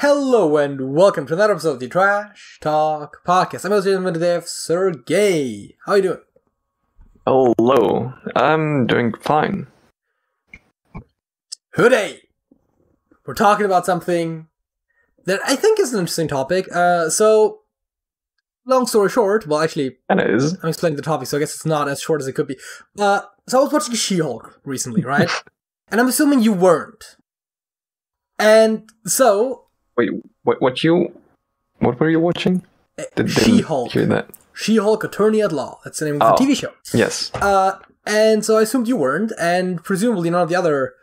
Hello and welcome to another episode of the Trash Talk Podcast. I'm your host today, Sergej. How are you doing? Hello, I'm doing fine. Today, we're talking about something that I think is an interesting topic. So, long story short, well, actually, And it is. I'm explaining the topic, so I guess it's not as short as it could be. So I was watching She-Hulk recently, right? And I'm assuming you weren't. And so... Wait, what were you watching? She-Hulk. Hear that? She-Hulk Attorney at Law. That's the name of the TV show. Yes. And so I assumed you weren't, and presumably none of the other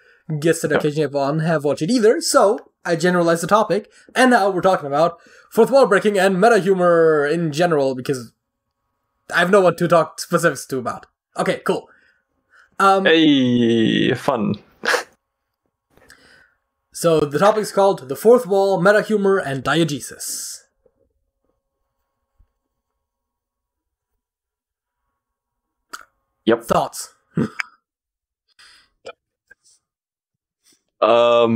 guests that occasionally have on have watched it either, so I generalized the topic, and now we're talking about fourth wall breaking and meta-humor in general, because I have no one to talk specifics to about. Okay, cool. Hey, fun. So the topic's called The Fourth Wall, Meta-Humor, and Diegesis. Yep. Thoughts? I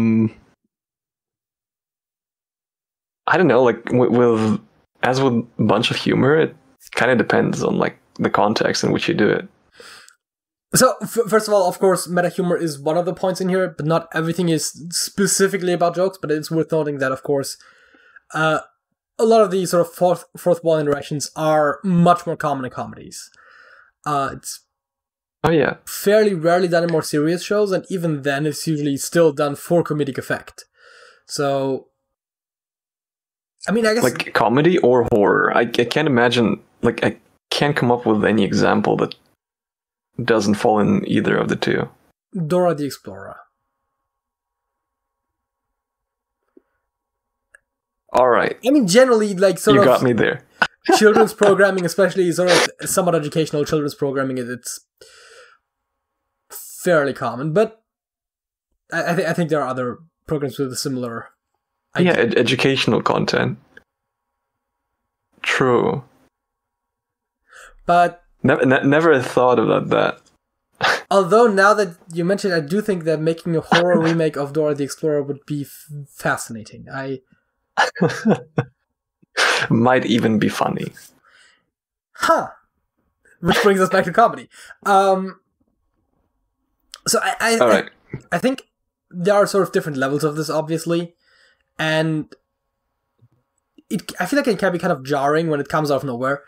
don't know, like, with a bunch of humor, it kind of depends on, like, the context in which you do it. So, first of all, of course, meta-humor is one of the points in here, but not everything is specifically about jokes, but it's worth noting that, of course, a lot of these sort of fourth wall interactions are much more common in comedies. It's fairly rarely done in more serious shows, and even then it's usually still done for comedic effect. So, I mean, I guess... Like, comedy or horror? I can't imagine, like, I can't come up with any example that doesn't fall in either of the two. Dora the Explorer. Alright. I mean, generally, like, sort of... You of... got me there. Children's programming, especially sort of somewhat educational children's programming, it's fairly common, but I think there are other programs with a similar idea. Yeah, educational content. True. But never thought about that. Although now that you mentioned, I do think that making a horror remake of Dora the Explorer would be fascinating. Might even be funny. Huh. Which brings us back to comedy. So I think there are sort of different levels of this, obviously, and I feel like it can be kind of jarring when it comes out of nowhere.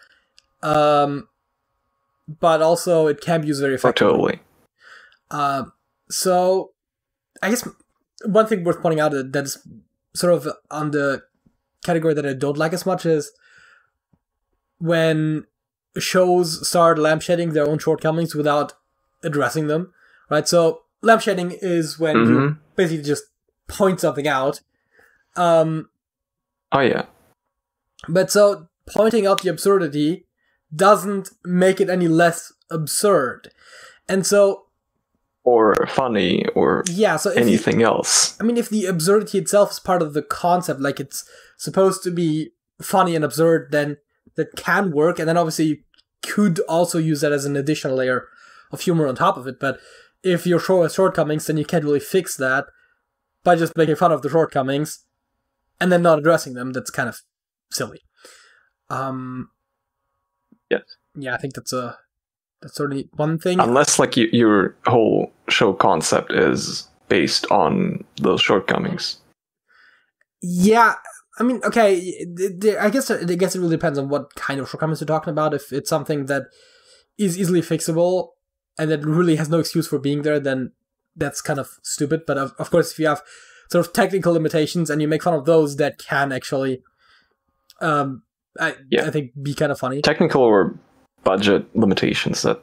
But also it can be used very effectively. Oh, totally. So I guess one thing worth pointing out that is sort of on the category that I don't like as much is when shows start lampshading their own shortcomings without addressing them, right? So lampshading is when you basically just point something out. Oh yeah. But so pointing out the absurdity doesn't make it any less absurd. And so... Or funny, or anything else. I mean, if the absurdity itself is part of the concept, like it's supposed to be funny and absurd, then that can work, and then obviously you could also use that as an additional layer of humor on top of it, but if your show has shortcomings, then you can't really fix that by just making fun of the shortcomings and then not addressing them. That's kind of silly. Yes. Yeah, I think that's certainly one thing. Unless, like, your whole show concept is based on those shortcomings. Yeah, I mean, okay, I guess it really depends on what kind of shortcomings you're talking about. If it's something that is easily fixable and that really has no excuse for being there, then that's kind of stupid. But of course, if you have sort of technical limitations and you make fun of those, that can actually, I think, be kind of funny. Technical or budget limitations, that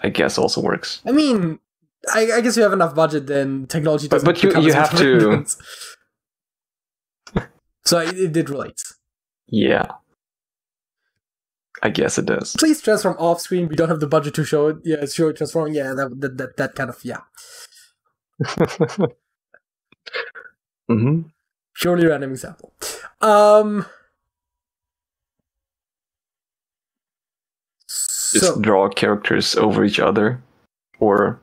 I guess also works. I mean, I guess you have enough budget, then technology doesn't. But you have to. So it did relate. Yeah. I guess it does. Please transform off screen. We don't have the budget to show it. Yeah, show it transforming. Yeah, that kind of, yeah. Surely random example. Just draw characters over each other, or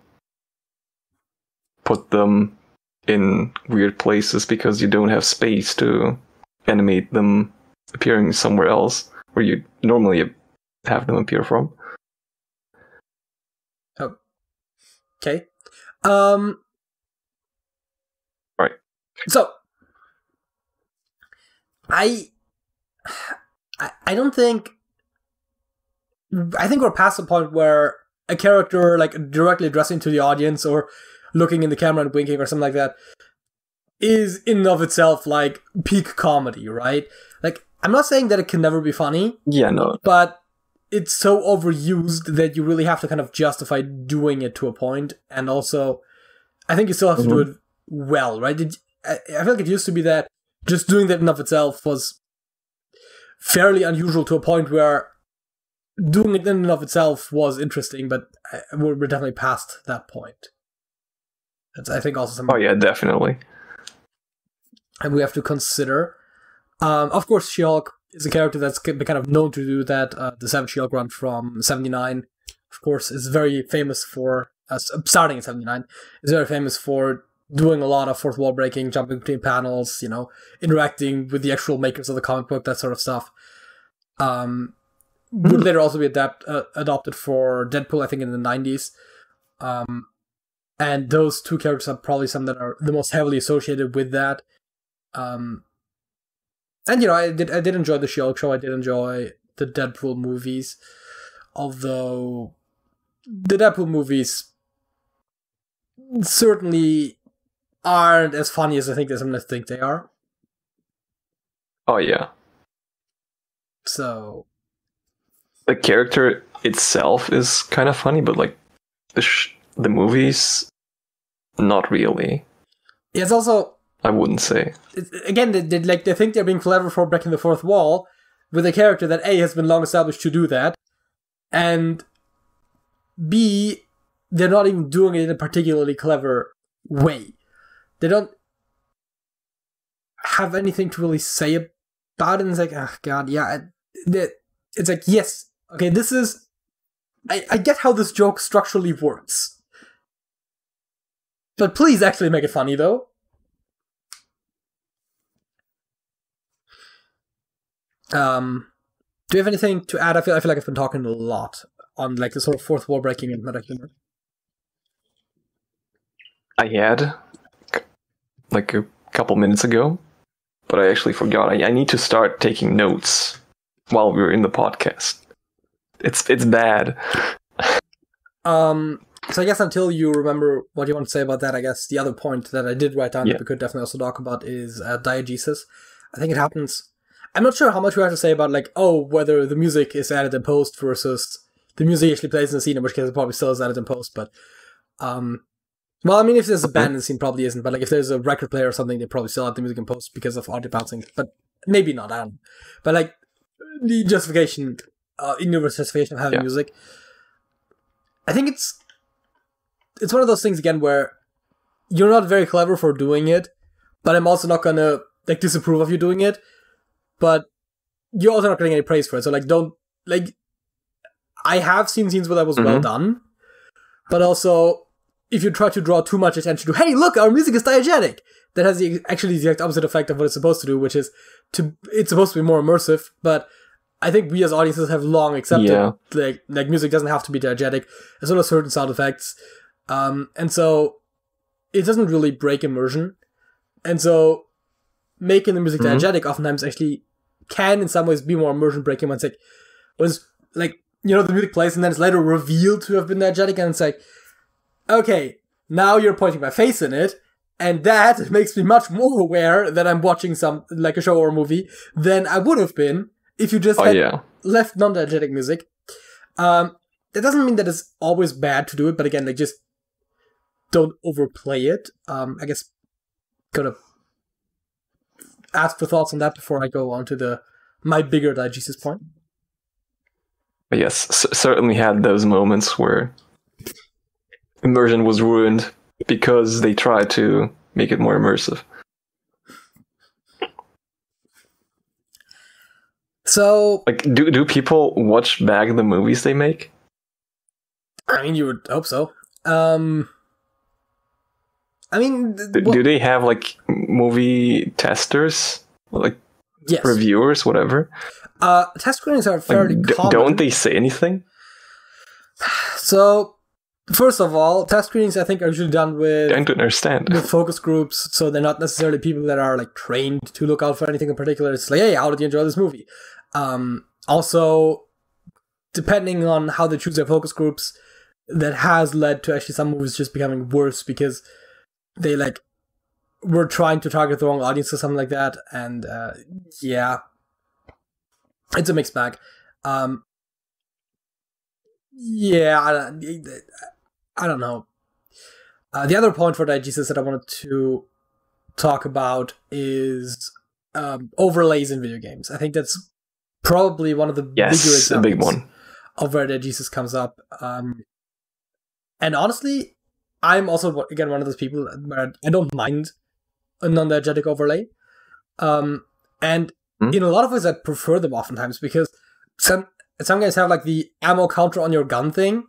put them in weird places because you don't have space to animate them appearing somewhere else where you normally have them appear from. Oh. Okay. Right. So I don't think. I think we're past the point where a character like directly addressing to the audience or looking in the camera and winking or something like that is in and of itself like peak comedy, right? Like, I'm not saying that it can never be funny. Yeah, no. But it's so overused that you really have to kind of justify doing it to a point. And also, I think you still have to do it well, right? I feel like it used to be that just doing that in of itself was fairly unusual to a point where doing it in and of itself was interesting, but we're definitely past that point. That's, I think, also something. Oh yeah, definitely. And we have to consider. Of course, She-Hulk is a character that's been kind of known to do that. The Savage She-Hulk run from 79, of course, is very famous for, starting in 79, is very famous for doing a lot of fourth wall breaking, jumping between panels, you know, interacting with the actual makers of the comic book, that sort of stuff. Would later also be adopted for Deadpool, I think, in the 90s. And those two characters are probably some that are the most heavily associated with that. And you know, I did enjoy the She-Hulk show. I did enjoy the Deadpool movies, although the Deadpool movies certainly aren't as funny as I think some of us think they are. Oh yeah. So the character itself is kind of funny, but like the movies, not really. It's also, I wouldn't say. Again, they think they're being clever for breaking the fourth wall with a character that A, has been long established to do that, and B, they're not even doing it in a particularly clever way. They don't have anything to really say about it, and it's like, oh god, yeah. It's like, yes, okay, this is... I get how this joke structurally works. But please actually make it funny, though. Do you have anything to add? I feel like I've been talking a lot on like the sort of fourth wall breaking and meta-humour. I had like a couple minutes ago, but I actually forgot. I need to start taking notes while we were in the podcast. It's bad. So I guess until you remember what you want to say about that, I guess the other point that I did write down that we could definitely also talk about is diegesis. I think it happens. I'm not sure how much we have to say about like, whether the music is added in post versus the music actually plays in the scene, in which case it probably still is added in post, but well, I mean, if there's a band in the scene, probably isn't, but like if there's a record player or something, they probably still add the music in post because of audio bouncing, but maybe not, I don't know. But like, the justification, in-universe justification of having music, I think it's one of those things, again, where you're not very clever for doing it, but I'm also not gonna like disapprove of you doing it, but you're also not getting any praise for it, so like, don't, like, I have seen scenes where that was well done, but also, if you try to draw too much attention to, hey, look, our music is diegetic, that has actually the exact opposite effect of what it's supposed to do, which is it's supposed to be more immersive, but I think we as audiences have long accepted like music doesn't have to be diegetic, as well as certain sound effects, and so it doesn't really break immersion, and so making the music diegetic oftentimes actually can in some ways be more immersion breaking when it's like, you know, the music plays and then it's later revealed to have been diegetic, and it's like, okay, now you're pointing my face in it, and that makes me much more aware that I'm watching some, like a show or a movie, than I would have been if you just had left non-diegetic music. That doesn't mean that it's always bad to do it, but again, like, just don't overplay it. I guess gonna ask for thoughts on that before I go on to my bigger diegesis point. Yes, certainly had those moments where immersion was ruined because they tried to make it more immersive. So, like, do people watch back the movies they make? I mean, you would hope so. I mean, do they have like movie testers? Like, Yes. reviewers, whatever. Test screenings are fairly common. Don't they say anything? So, first of all, test screenings I think are usually done with... I don't understand. With focus groups, so they're not necessarily people that are like trained to look out for anything in particular. It's like, hey, how did you enjoy this movie? Also, depending on how they choose their focus groups, that has led to actually some movies just becoming worse because they like were trying to target the wrong audience or something like that. And yeah, it's a mixed bag. Yeah, I don't know. The other point for diegesis that I wanted to talk about is overlays in video games. I think that's probably one of the bigger examples a big one of where diegesis comes up. And honestly, I'm also, again, one of those people where I don't mind a non-diegetic overlay. And in a lot of ways, I prefer them oftentimes because some guys have like the ammo counter on your gun thing.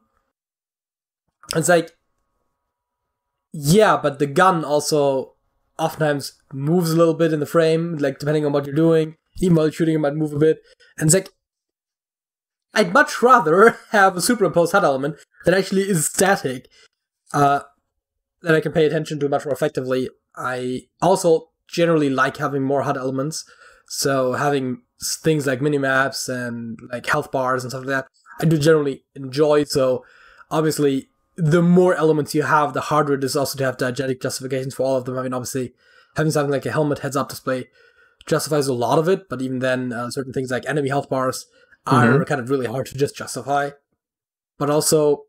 It's like, yeah, but the gun also oftentimes moves a little bit in the frame, like depending on what you're doing. Even while you're shooting, it might move a bit. And it's like, I'd much rather have a superimposed HUD element that actually is static, that I can pay attention to much more effectively. I also generally like having more HUD elements, so having things like minimaps and like health bars and stuff like that, I do generally enjoy. So obviously, the more elements you have, the harder it is also to have diegetic justifications for all of them. I mean, obviously, having something like a helmet heads-up display justifies a lot of it, but even then, certain things like enemy health bars are kind of really hard to just justify. But also,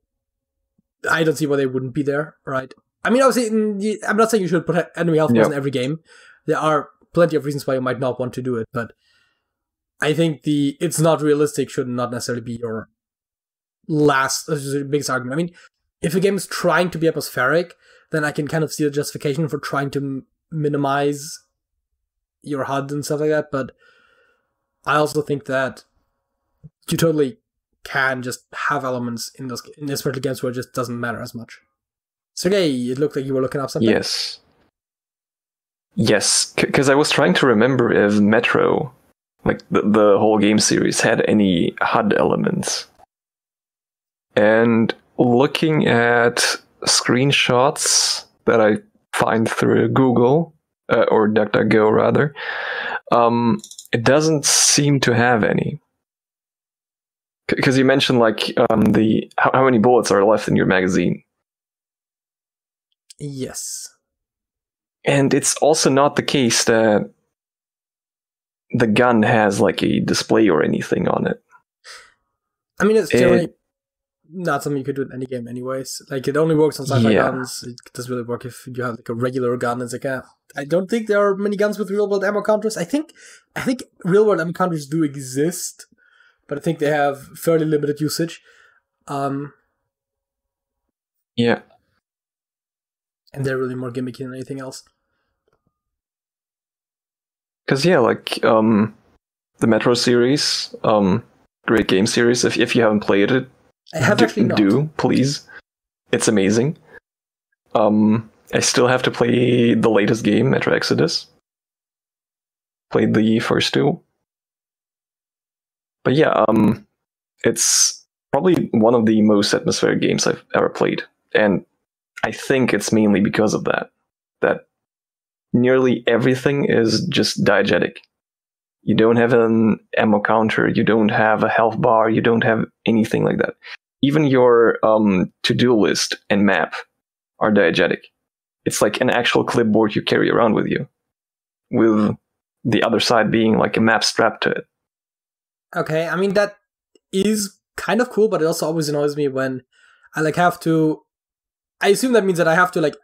I don't see why they wouldn't be there, right? I mean, obviously, I'm not saying you should put enemy health bars in every game. There are plenty of reasons why you might not want to do it, but I think it's not realistic should not necessarily be your biggest argument. I mean, if a game is trying to be atmospheric, then I can kind of see the justification for trying to minimize your HUD and stuff like that, but I also think that you totally can just have elements in especially games where it just doesn't matter as much. Sergej, it looked like you were looking up something. Yes, because I was trying to remember if Metro, like the whole game series, had any HUD elements. And looking at screenshots that I find through Google, or DuckDuckGo rather, it doesn't seem to have any. Because you mentioned like how many bullets are left in your magazine. Yes. And it's also not the case that the gun has like a display or anything on it. I mean, it's generally not something you could do in any game anyways. Like, it only works on sci-fi guns. It doesn't really work if you have like a regular gun. It's like, I don't think there are many guns with real-world ammo counters. I think real-world ammo counters do exist, but I think they have fairly limited usage. Yeah. And they're really more gimmicky than anything else. Because, like, the Metro series, great game series. If you haven't played it, I have actually not. Do, please. It's amazing. I still have to play the latest game, Metro Exodus. Played the first two. But yeah, it's probably one of the most atmospheric games I've ever played. And I think it's mainly because of that nearly everything is just diegetic. You don't have an ammo counter, you don't have a health bar, you don't have anything like that. Even your to-do list and map are diegetic. It's like an actual clipboard you carry around with you, with the other side being like a map strapped to it. Okay, I mean, that is kind of cool, but it also always annoys me when I like have to... I assume that means that I have to like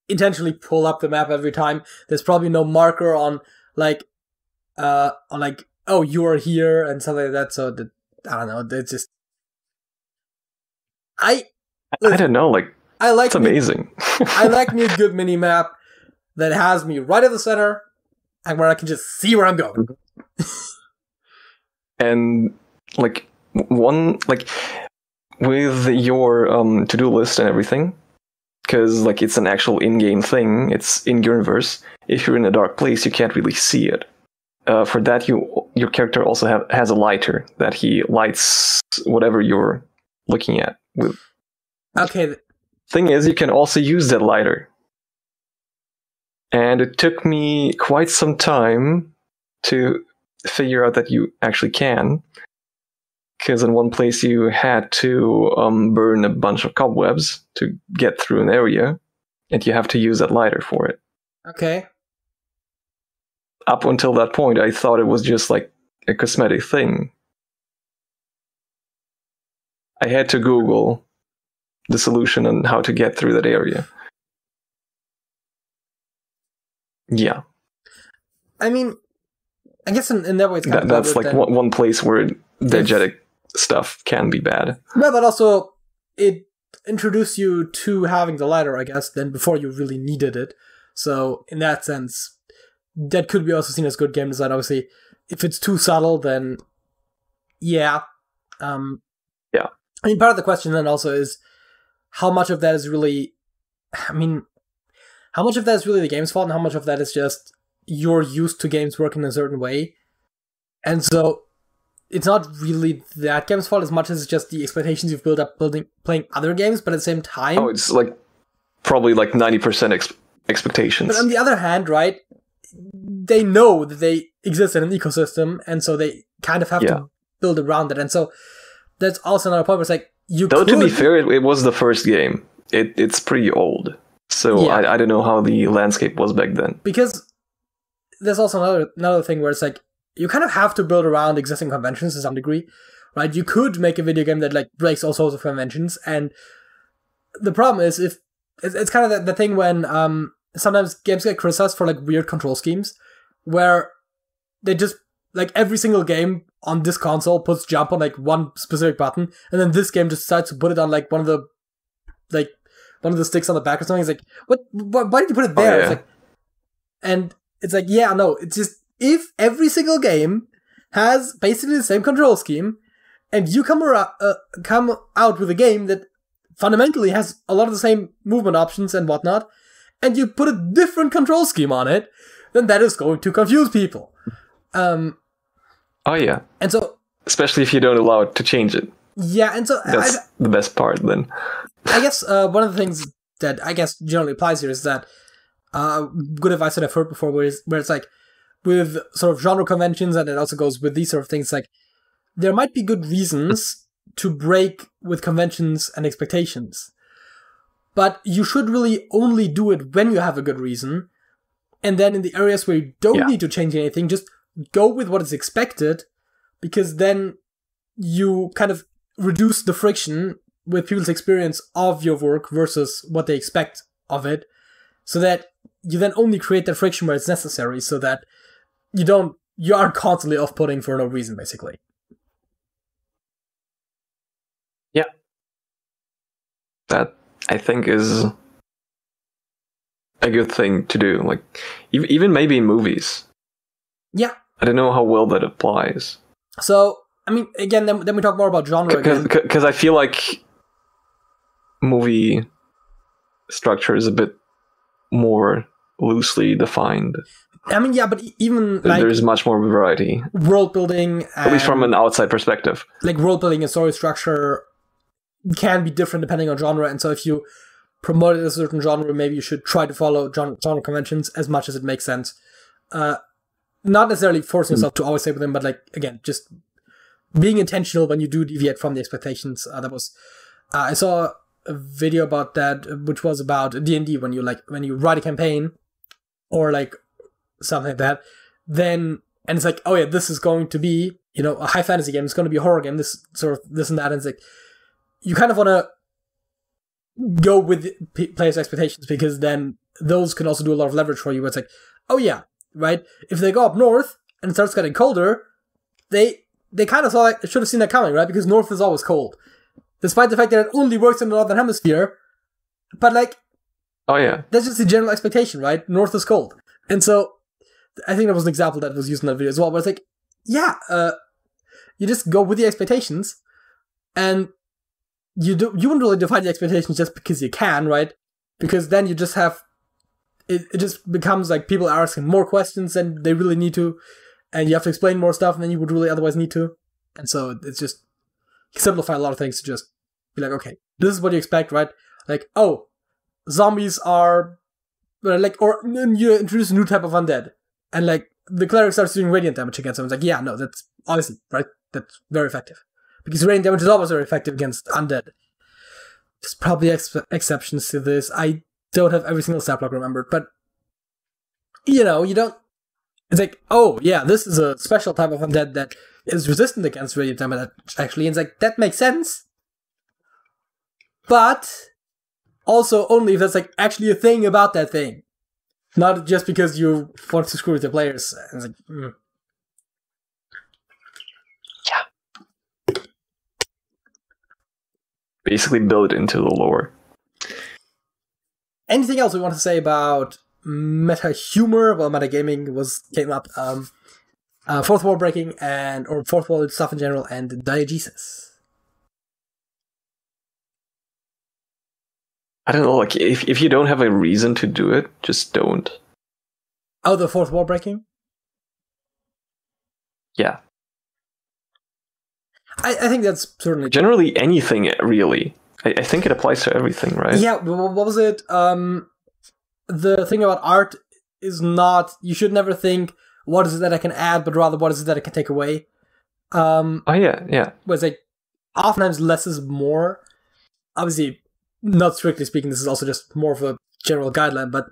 intentionally pull up the map every time. There's probably no marker on like, oh, you are here and something like that. So I don't know. It's just I don't know. Like, I like it's amazing. I like me a good mini map that has me right at the center and where I can just see where I'm going. And like with your to-do list and everything, because like it's an actual in-game thing, it's in universe. If you're in a dark place, you can't really see it. for that, your character also has a lighter that he lights whatever you're looking at with. Okay. Thing is, you can also use that lighter. And it took me quite some time to figure out that you actually can. Because in one place you had to burn a bunch of cobwebs to get through an area. And you have to use that lighter for it. Okay. Up until that point, I thought it was just like a cosmetic thing. I had to Google the solution on how to get through that area. Yeah. I mean, I guess in that way it's kind of that's like one place where diegetic stuff can be bad. Well, but also it introduced you to having the lighter, I guess, then before you really needed it. So in that sense, that could be also seen as good game design. Obviously, if it's too subtle, then yeah. Yeah. I mean, part of the question then also is how much of that is really, how much of that is really the game's fault and how much of that is just you're used to games working in a certain way. And so it's not really that game's fault as much as it's just the expectations you've built up playing other games, but at the same time... Oh, it's like probably like 90% expectations. But on the other hand, right, they know that they exist in an ecosystem, and so they kind of have to build around it. And so that's also another point where it's like, to be fair, it was the first game. It's pretty old. So I don't know how the landscape was back then. Because there's also another thing where it's like, you kind of have to build around existing conventions to some degree, right? You could make a video game that like breaks all sorts of conventions, and the problem is if it's kind of the thing when sometimes games get criticized for like weird control schemes, where they just like every single game on this console puts jump on like one specific button, and then this game just decides to put it on like one of the sticks on the back or something. It's like, what? Why did you put it there? It's like, and it's like, yeah, no, it's just if every single game has basically the same control scheme, and you come out with a game that fundamentally has a lot of the same movement options and whatnot, and you put a different control scheme on it, then that is going to confuse people. Oh yeah, and so especially if you don't allow it to change it. Yeah, and so that's the best part. Then I guess one of the things that I guess generally applies here is that good advice that I've heard before, where it's like with sort of genre conventions, and it also goes with these sort of things. Like there might be good reasons to break with conventions and expectations, but you should really only do it when you have a good reason. And then in the areas where you don't need to change anything, just go with what is expected, because then you kind of reduce the friction with people's experience of your work versus what they expect of it, so that you then only create that friction where it's necessary, so that you aren't constantly off-putting for no reason, basically. Yeah. That, I think, is a good thing to do. Like, even maybe in movies. Yeah. I don't know how well that applies. So, I mean, again, then we talk more about genre again. Because I feel like movie structure is a bit more loosely defined. I mean, yeah, but even like there's much more variety. World building, at least from an outside perspective. Like world building and story structure can be different depending on genre, and so if you promote a certain genre, maybe you should try to follow genre conventions as much as it makes sense. Not necessarily forcing yourself to always stay with them, but like again, just being intentional when you do deviate from the expectations. I saw a video about that, which was about D&D. When you write a campaign or like something like that, then and it's like, oh yeah, this is going to be a high fantasy game. It's going to be a horror game. This and that, and it's like you kind of want to go with players' expectations, because then those can also do a lot of leverage for you. Where it's like, oh yeah, right. If they go up north and it starts getting colder, they kind of should have seen that coming, right? Because north is always cold, despite the fact that it only works in the northern hemisphere. But like, oh yeah, that's just the general expectation, right? North is cold, and so I think that was an example that was used in that video as well. Where it's like, yeah, you just go with the expectations, and you wouldn't really define the expectations just because you can, right? Because then you just have it just becomes like people are asking more questions than they really need to, and you have to explain more stuff than you would really otherwise need to. And so it's just simplify a lot of things to just be like, okay, this is what you expect, right? Like, oh, zombies are like, or you introduce a new type of undead, and like the cleric starts doing radiant damage against them. It's like, yeah, no, that's obviously right. That's very effective because radiant damage is always very effective against undead. There's probably exceptions to this. I don't have every single stat block remembered, but you don't. It's like, oh yeah, this is a special type of undead that is resistant against radiant damage. Actually, and it's like that makes sense, but also only if that's like actually a thing about that thing, not just because you want to screw with the players. And it's like, yeah, basically build it into the lore. Anything else we want to say about meta-humour? Well, metagaming came up. Fourth wall breaking or fourth wall stuff in general, and diegesis. I don't know, like, if you don't have a reason to do it, just don't. Oh, the fourth wall breaking? Yeah. I think that's certainly... Generally anything, really. I think it applies to everything, right? Yeah, what was it? The thing about art is not... You should never think, what is it that I can add, but rather, what is it that I can take away? Oh, yeah. Where it's like, oftentimes less is more. Obviously... Not strictly speaking, this is also just more of a general guideline, but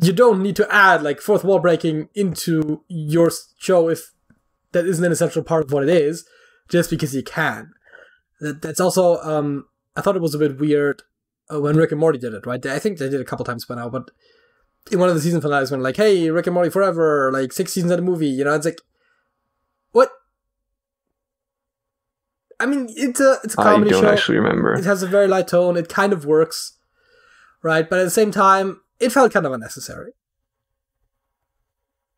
you don't need to add like fourth wall breaking into your show if that isn't an essential part of what it is, just because you can. That's also, I thought it was a bit weird when Rick and Morty did it, right? I think they did it a couple times by now, but in one of the season finales when like, hey, Rick and Morty forever, like 6 seasons of the movie, it's like, what? I mean, it's a comedy show. I don't actually remember. It has a very light tone. It kind of works, right? But at the same time, it felt kind of unnecessary.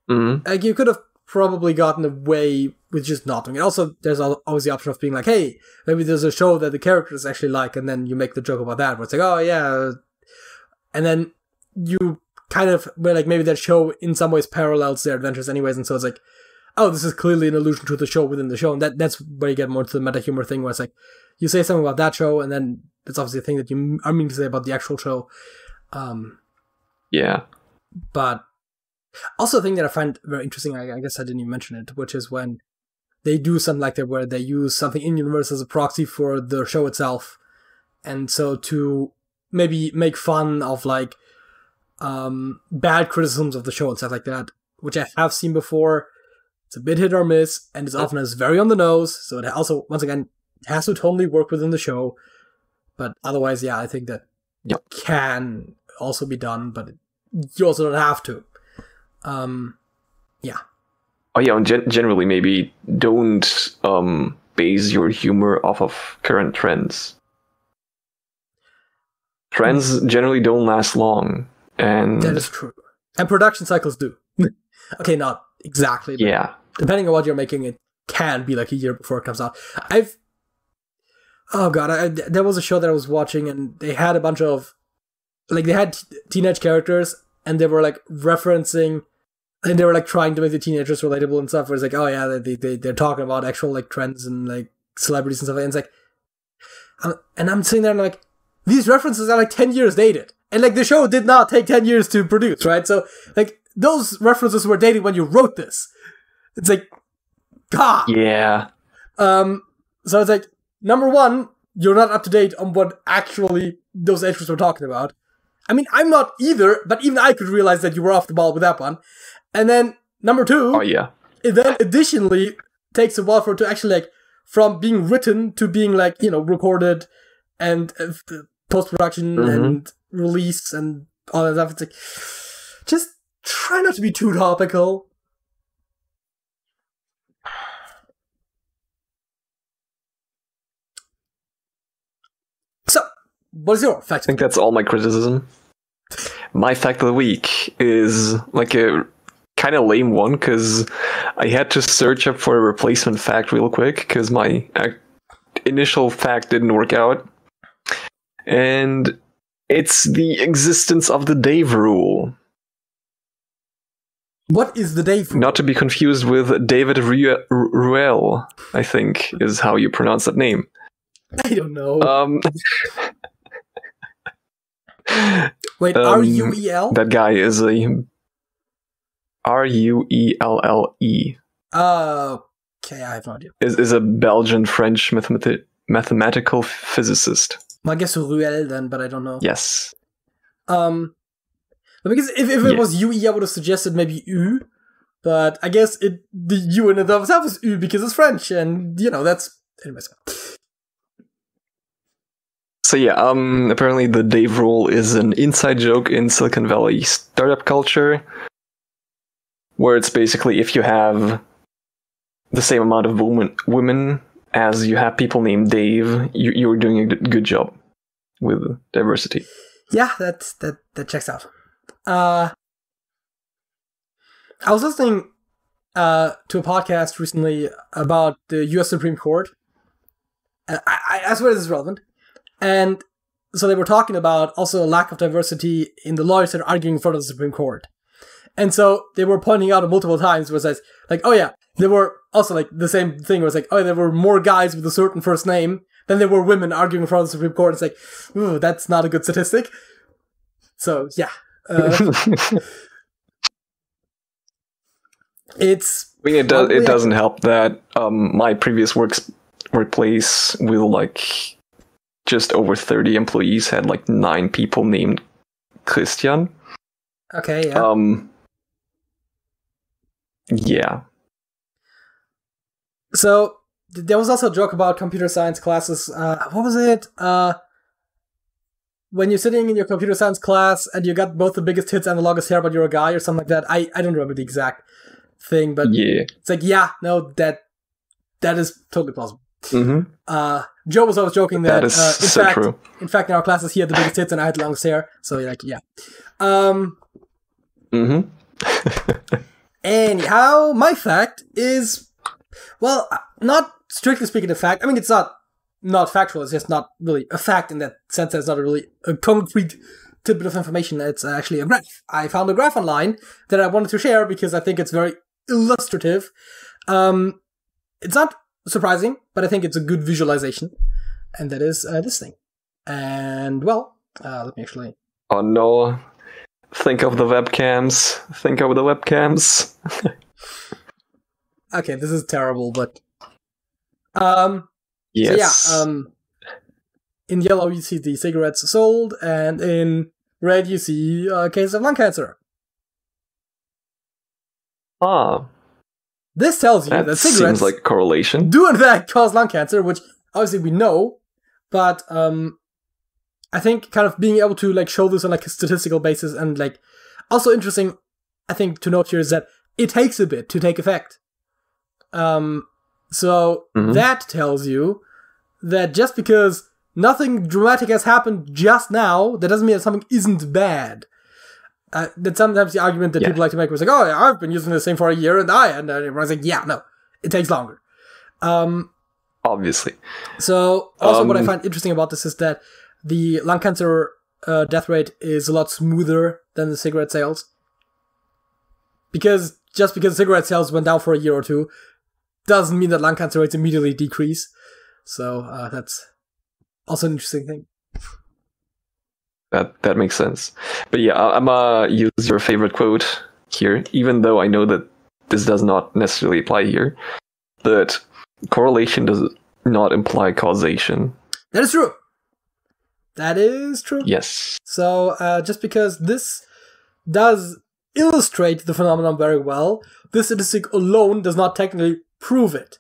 Mm-hmm. Like, you could have probably gotten away with just not doing it. Also, there's always the option of being like, hey, maybe there's a show that the characters actually like, and then you make the joke about that, where it's like, oh, yeah. And then you kind of, like, maybe that show in some ways parallels their adventures anyways, and so it's like, oh, this is clearly an allusion to the show within the show, and that's where you get more to the meta-humor thing, where it's like, you say something about that show, and then it's obviously a thing that you are meaning to say about the actual show. Yeah. But also a thing that I find very interesting, I guess I didn't even mention it, which is when they do something like that, where they use something in-universe as a proxy for the show itself, and so to maybe make fun of, like, bad criticisms of the show and stuff like that, which I have seen before. It's a bit hit or miss, and it's often is very on the nose, so it also, once again, has to totally work within the show. But otherwise, yeah, I think that it can also be done, but you also don't have to. Yeah. Oh yeah, and generally maybe don't base your humor off of current trends. Trends generally don't last long, and... That is true. And production cycles do. Okay, not exactly. Yeah. Depending on what you're making, it can be like a year before it comes out. There was a show that I was watching, and they had a bunch of, like, they had teenage characters, and they were, like, referencing, and they were, like, trying to make the teenagers relatable and stuff, where it's like, oh yeah, they're talking about actual, like, trends and, like, celebrities and stuff, and it's like, and I'm sitting there and I'm like, these references are, like, 10 years dated. And, like, the show did not take 10 years to produce, right? So, like, those references were dated when you wrote this. It's like, God. Yeah. So it's like, number one, you're not up to date on what actually those extras were talking about. I mean, I'm not either, but even I could realize that you were off the ball with that one. And then, number two, oh yeah, it then additionally takes a while for it to actually, like, from being written to being, like, recorded and post-production and release and all that stuff. It's like, just try not to be too topical. So, what is your fact? I think that's all my criticism. My fact of the week is like a kind of lame one, because I had to search up for a replacement fact real quick, because my initial fact didn't work out. And it's the existence of the Dave rule. What is the Dave rule? Not to be confused with David Ruel, I think, is how you pronounce that name. I don't know. Wait, R-U-E-L? That guy is a R-U-E-L-L-E. Okay, I have no idea. Is a Belgian-French mathematical physicist. I guess Ruel then, but I don't know. Yes. Because if it was U-E, I would have suggested maybe U, but I guess the U in and of itself is U because it's French, and, that's... Anyways. So yeah, apparently the Dave rule is an inside joke in Silicon Valley startup culture, where it's basically if you have the same amount of women as you have people named Dave, you're doing a good job with diversity. Yeah, that checks out. I was listening to a podcast recently about the U.S. Supreme Court. I swear this is relevant. And so they were talking about also a lack of diversity in the lawyers that are arguing in front of the Supreme Court. And so they were pointing out multiple times was like, oh yeah, there were also like the same thing was like, oh, there were more guys with a certain first name than there were women arguing in front of the Supreme Court. It's like, ooh, that's not a good statistic. So yeah. It's... I mean, it doesn't help that my previous workplace with like just over 30 employees had like 9 people named Christian. Okay, yeah. Yeah. So there was also a joke about computer science classes. What was it? When you're sitting in your computer science class and you got both the biggest hits and the longest hair, but you're a guy or something like that. I don't remember the exact thing, but yeah, it's like, yeah, no, that is totally plausible. Mm-hmm. Joe was always joking that is so true. In fact, in our classes, he had the biggest hits and I had the longest hair. So like, yeah. Anyhow, my fact is, well, not strictly speaking a fact. I mean, it's not factual. It's just not really a fact in that sense. It's not a concrete tidbit of information. It's actually a graph. I found a graph online that I wanted to share because I think it's very illustrative. It's not surprising, but I think it's a good visualization. And that is this thing. And, well, let me actually... Oh, no. Think of the webcams. Okay, this is terrible, but... Yes. So yeah, in yellow you see the cigarettes sold, and in red you see a case of lung cancer. Ah. This tells you that cigarettes seems like a correlation. do in fact cause lung cancer, which obviously we know, but I think kind of being able to like show this on like a statistical basis and like also interesting, I think to note here is that it takes a bit to take effect. So that tells you that just because nothing dramatic has happened just now, that doesn't mean that something isn't bad. That's sometimes the argument that people like to make was like, oh, yeah, I've been using this thing for a year and everyone's like, yeah, no, it takes longer. Obviously. So also what I find interesting about this is that the lung cancer death rate is a lot smoother than the cigarette sales. Because just because cigarette sales went down for a year or two doesn't mean that lung cancer rates immediately decrease. So that's also an interesting thing. That makes sense. But yeah, I'm gonna use your favorite quote here, even though I know that this does not necessarily apply here. But correlation does not imply causation. That is true. That is true. Yes. So just because this does illustrate the phenomenon very well, this statistic alone does not technically prove it.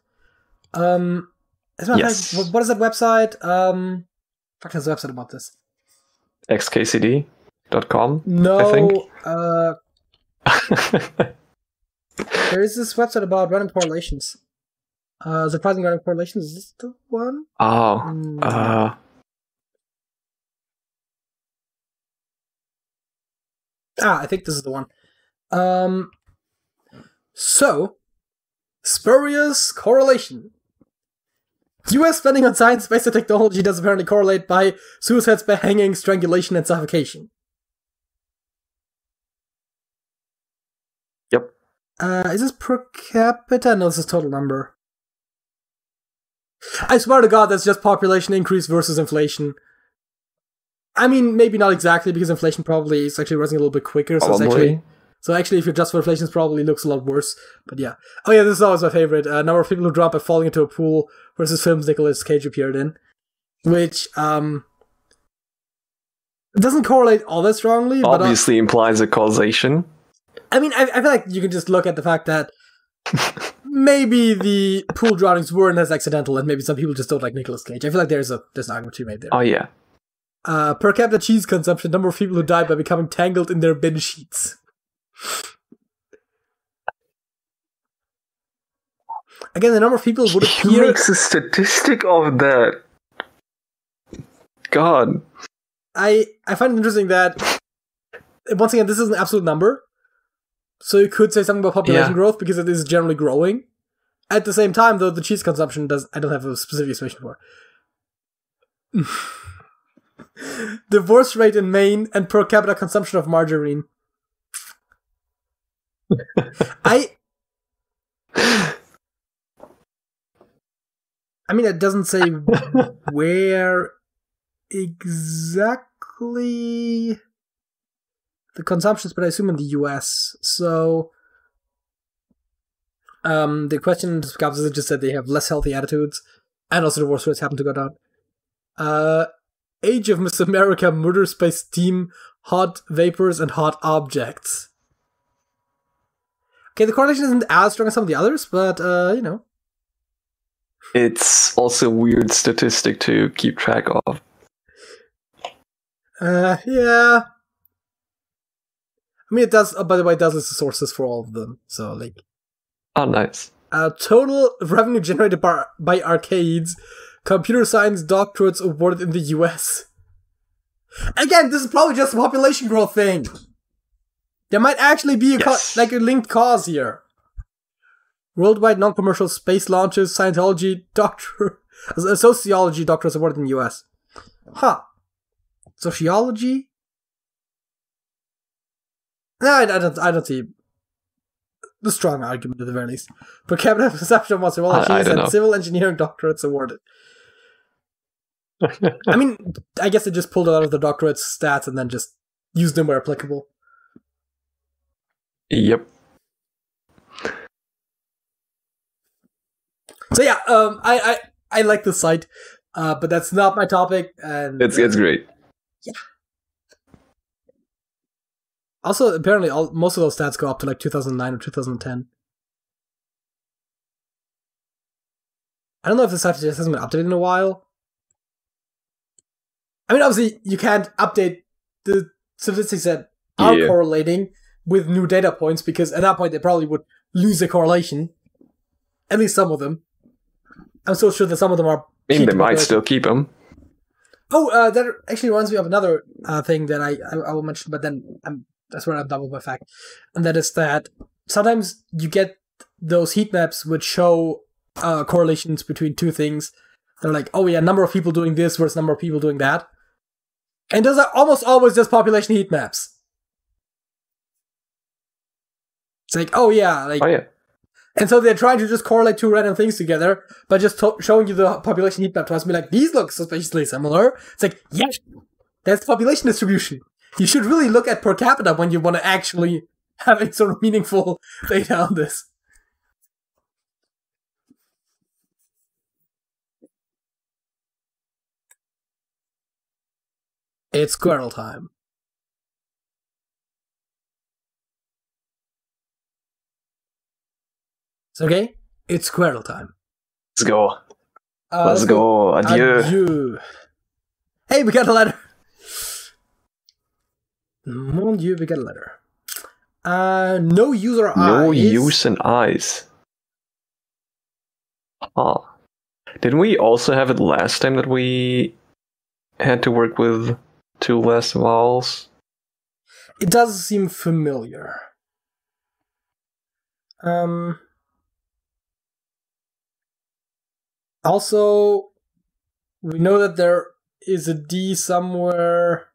Yes. What is that website? Fuck, there's a website about this. xkcd.com. No. I think. There is this website about random correlations. Surprising random correlations. Is this the one? Oh. I think this is the one. So, spurious correlation. US spending on science, space, and technology does apparently correlate by suicides by hanging, strangulation, and suffocation. Yep. Is this per capita? No, this is total number. I swear to God, that's just population increase versus inflation. I mean, maybe not exactly, because inflation probably is actually rising a little bit quicker. So actually, if you adjust for inflation, it probably looks a lot worse. But yeah. Oh yeah, this is always my favorite. Number of people who drop by falling into a pool versus films Nicolas Cage appeared in. Which, it doesn't correlate all that strongly. Obviously implies a causation. I mean, I feel like you can just look at the fact that maybe the pool drownings weren't as accidental, and maybe some people just don't like Nicolas Cage. I feel like there's an argument to be made there. Oh yeah. Per capita cheese consumption, number of people who died by becoming tangled in their bin sheets. Again, the number of people would appear... He makes a statistic of that. God. I find it interesting that, once again, this is an absolute number. So you could say something about population growth, because it is generally growing. At the same time, though, the cheese consumption I don't have a specific explanation for. Divorce rate in Maine and per capita consumption of margarine. I mean, it doesn't say where exactly the consumption is, but I assume in the US. So, the question just said they have less healthy attitudes, and also divorce rates happen to go down. Age of Miss America, murder space steam, hot vapors, and hot objects. Okay, the correlation isn't as strong as some of the others, but, you know. It's also a weird statistic to keep track of. Yeah. I mean, it does, by the way, it does list the sources for all of them, so, like... Oh, nice. Total revenue generated by arcades, computer science doctorates awarded in the US. Again, this is probably just a population growth thing. There might actually be a linked cause here. Worldwide non-commercial space launches, sociology doctorates awarded in the US. Huh. Sociology? No, I don't see the strong argument at the very least. Per capita perception of sociology and civil engineering doctorates awarded. I mean, I guess they just pulled a lot of the doctorate stats and then just used them where applicable. Yep. So yeah, I like the site, but that's not my topic. And it's great. Yeah. Also, apparently, most of those stats go up to like 2009 or 2010. I don't know if the site just hasn't been updated in a while. I mean, obviously, you can't update the statistics that are correlating with new data points, because at that point they probably would lose the correlation. At least some of them. I'm so sure that some of them are... I mean, they might still keep them. Oh, that actually reminds me of another thing that I will mention, but then that's where I'm done with my fact. And that is that sometimes you get those heat maps which show correlations between two things. They're like, oh yeah, number of people doing this versus number of people doing that. And those are almost always just population heat maps. It's like, oh yeah, like... Oh yeah. And so they're trying to just correlate two random things together by just showing you the population heat map twice and be like, these look suspiciously similar. It's like, yeah, that's the population distribution. You should really look at per capita when you want to actually have any sort of meaningful data on this. It's squirrel time. Sergej, it's squirrel time. Let's go. Let's go. Adieu. Hey, we got a letter. Mon Dieu, we got a letter. No user eyes. No use and eyes. Huh. Didn't we also have it last time that we had to work with two less vowels? It does seem familiar. Also, we know that there is a D somewhere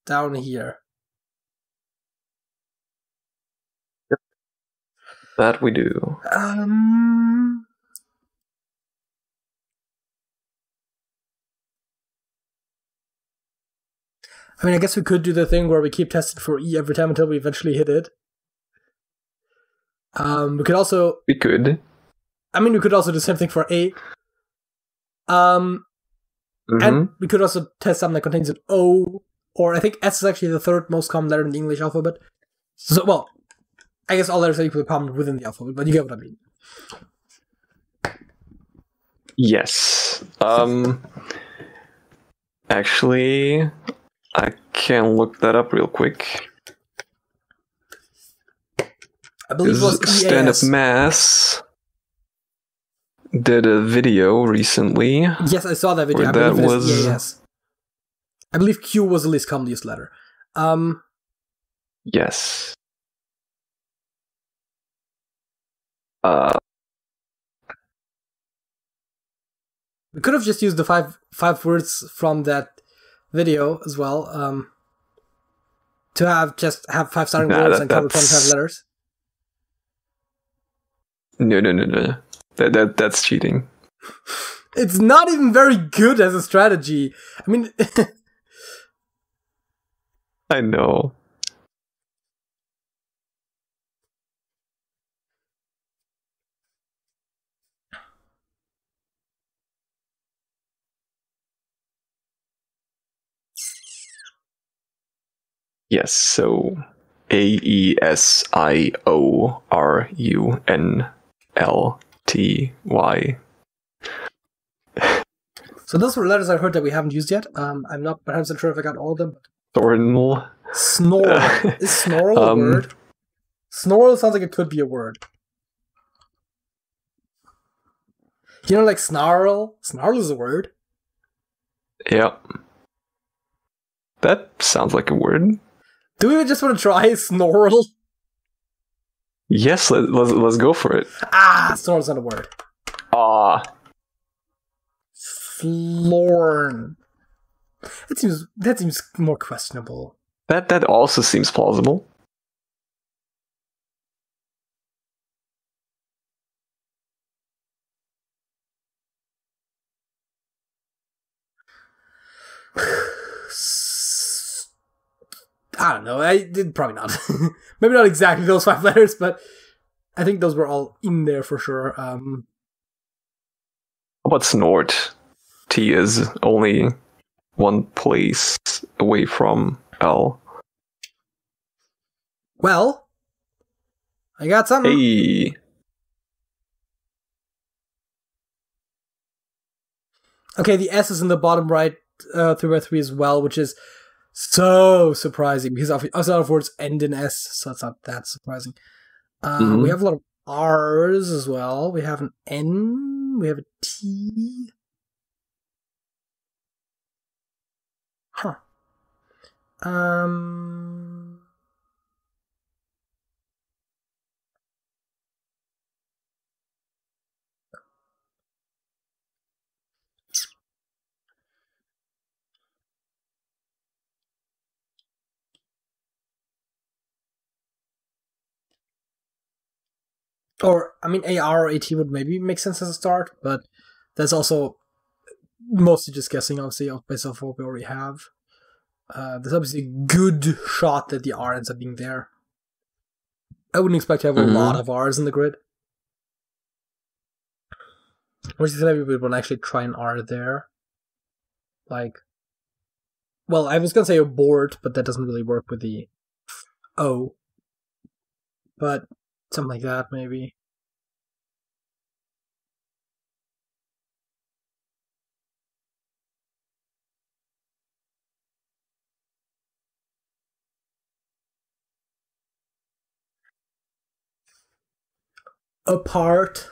down here. Yep. That we do. I mean, I guess we could do the thing where we keep testing for E every time until we eventually hit it. We could also... We could. I mean, we could also do the same thing for A. And we could also test something that contains an O, or I think S is actually the third most common letter in the English alphabet. So, well, I guess all letters are equally common within the alphabet, but you get what I mean. Yes. Actually, I can look that up real quick. I believe it was EAS. Stand Up Mass did a video recently. Yes, I saw that video. I believe it was EAS. I believe Q was the least commonly used letter. Yes. We could have just used the five words from that video as well. To have 5 starting words and cover 25 letters. No. That's cheating. It's not even very good as a strategy. I mean... I know. Yes, so AESIORUNLTY. So those were letters I heard that we haven't used yet. I'm not perhaps not sure if I got all of them. Thornl. Snorl. Is snorl a word? Snorl sounds like it could be a word. You know, like snarl? Snarl is a word. Yeah. That sounds like a word. Do we just want to try snorl? Yes, let's go for it. Snorl's not a word. Florn. That seems more questionable. That also seems plausible. I don't know. I did probably not. Maybe not exactly those 5 letters, but I think those were all in there for sure. How about snort? T is only one place away from L. Well, I got something. Hey. Okay, the S is in the bottom right 3x3 as well, which is so surprising because a lot of words end in S, so it's not that surprising. We have a lot of R's as well. We have an N. We have a T. Huh. Or, I mean, AR or AT would maybe make sense as a start, but that's also mostly just guessing, obviously, based off what we already have. There's obviously a good shot that the R ends up being there. I wouldn't expect to have a lot of R's in the grid. Which is everybody would actually try an R there. Like, well, I was going to say abort, but that doesn't really work with the O. But something like that, maybe. Apart.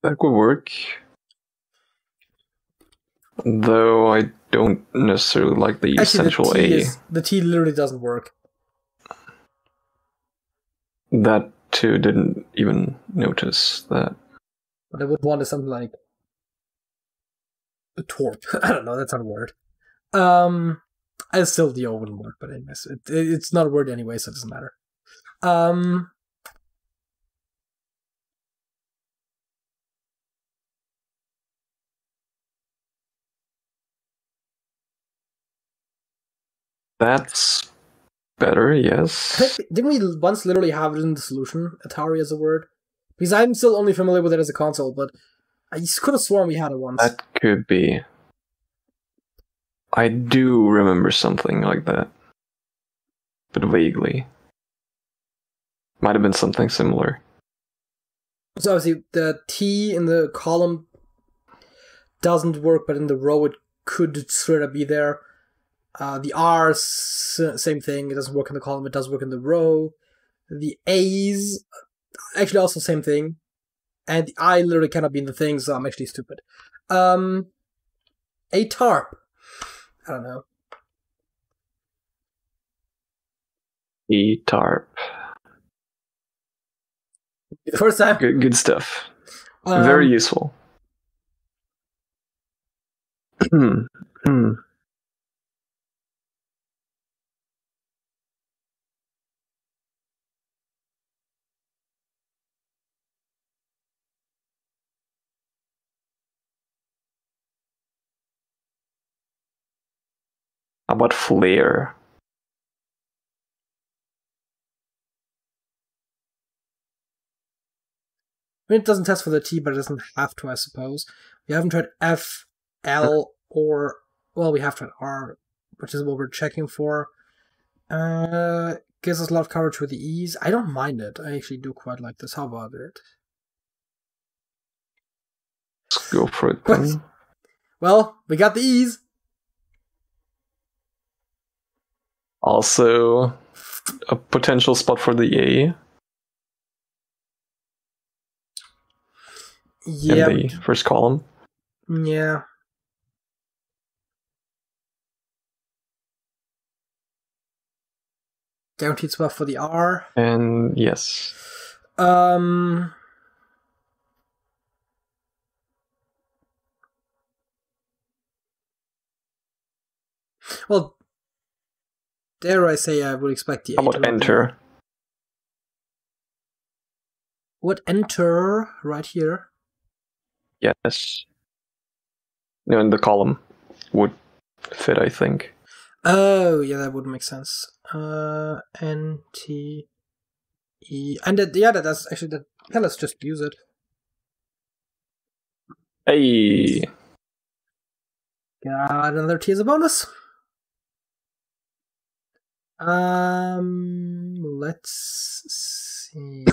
That could work. Though I don't necessarily like the essential A. The T literally doesn't work. That too, didn't even notice that. What I would want is something like a torp. I don't know, that's not a word. I still the O wouldn't work, but anyways, it's not a word anyway, so it doesn't matter. That's better, yes. Didn't we once literally have it in the solution, Atari as a word? Because I'm still only familiar with it as a console, but I could have sworn we had it once. That could be. I do remember something like that. But vaguely. Might have been something similar. So obviously the T in the column doesn't work, but in the row it could sort of be there. The R, same thing. It doesn't work in the column. It does work in the row. The A's, actually also same thing. And the I literally cannot be in the thing, so I'm actually stupid. A tarp. I don't know. E tarp. The first time. Good stuff. Very useful. How about flare? I mean, it doesn't test for the T, but it doesn't have to, I suppose. We haven't tried F, L, or... Well, we have tried R, which is what we're checking for. Gives us a lot of coverage with the E's. I don't mind it. I actually do quite like this. How about it? Let's go for it then. Well, we got the E's. Also, a potential spot for the A. Yeah. In the first column. Yeah. Guaranteed spot for the R. And yes. Well, dare I say I would expect the A. How about enter? What enter right here? Yes. No, in the column would fit, I think. Oh, yeah, that would make sense. N T E, and that's actually the. Yeah, let's just use it. Hey. Got another T as a bonus. Let's see.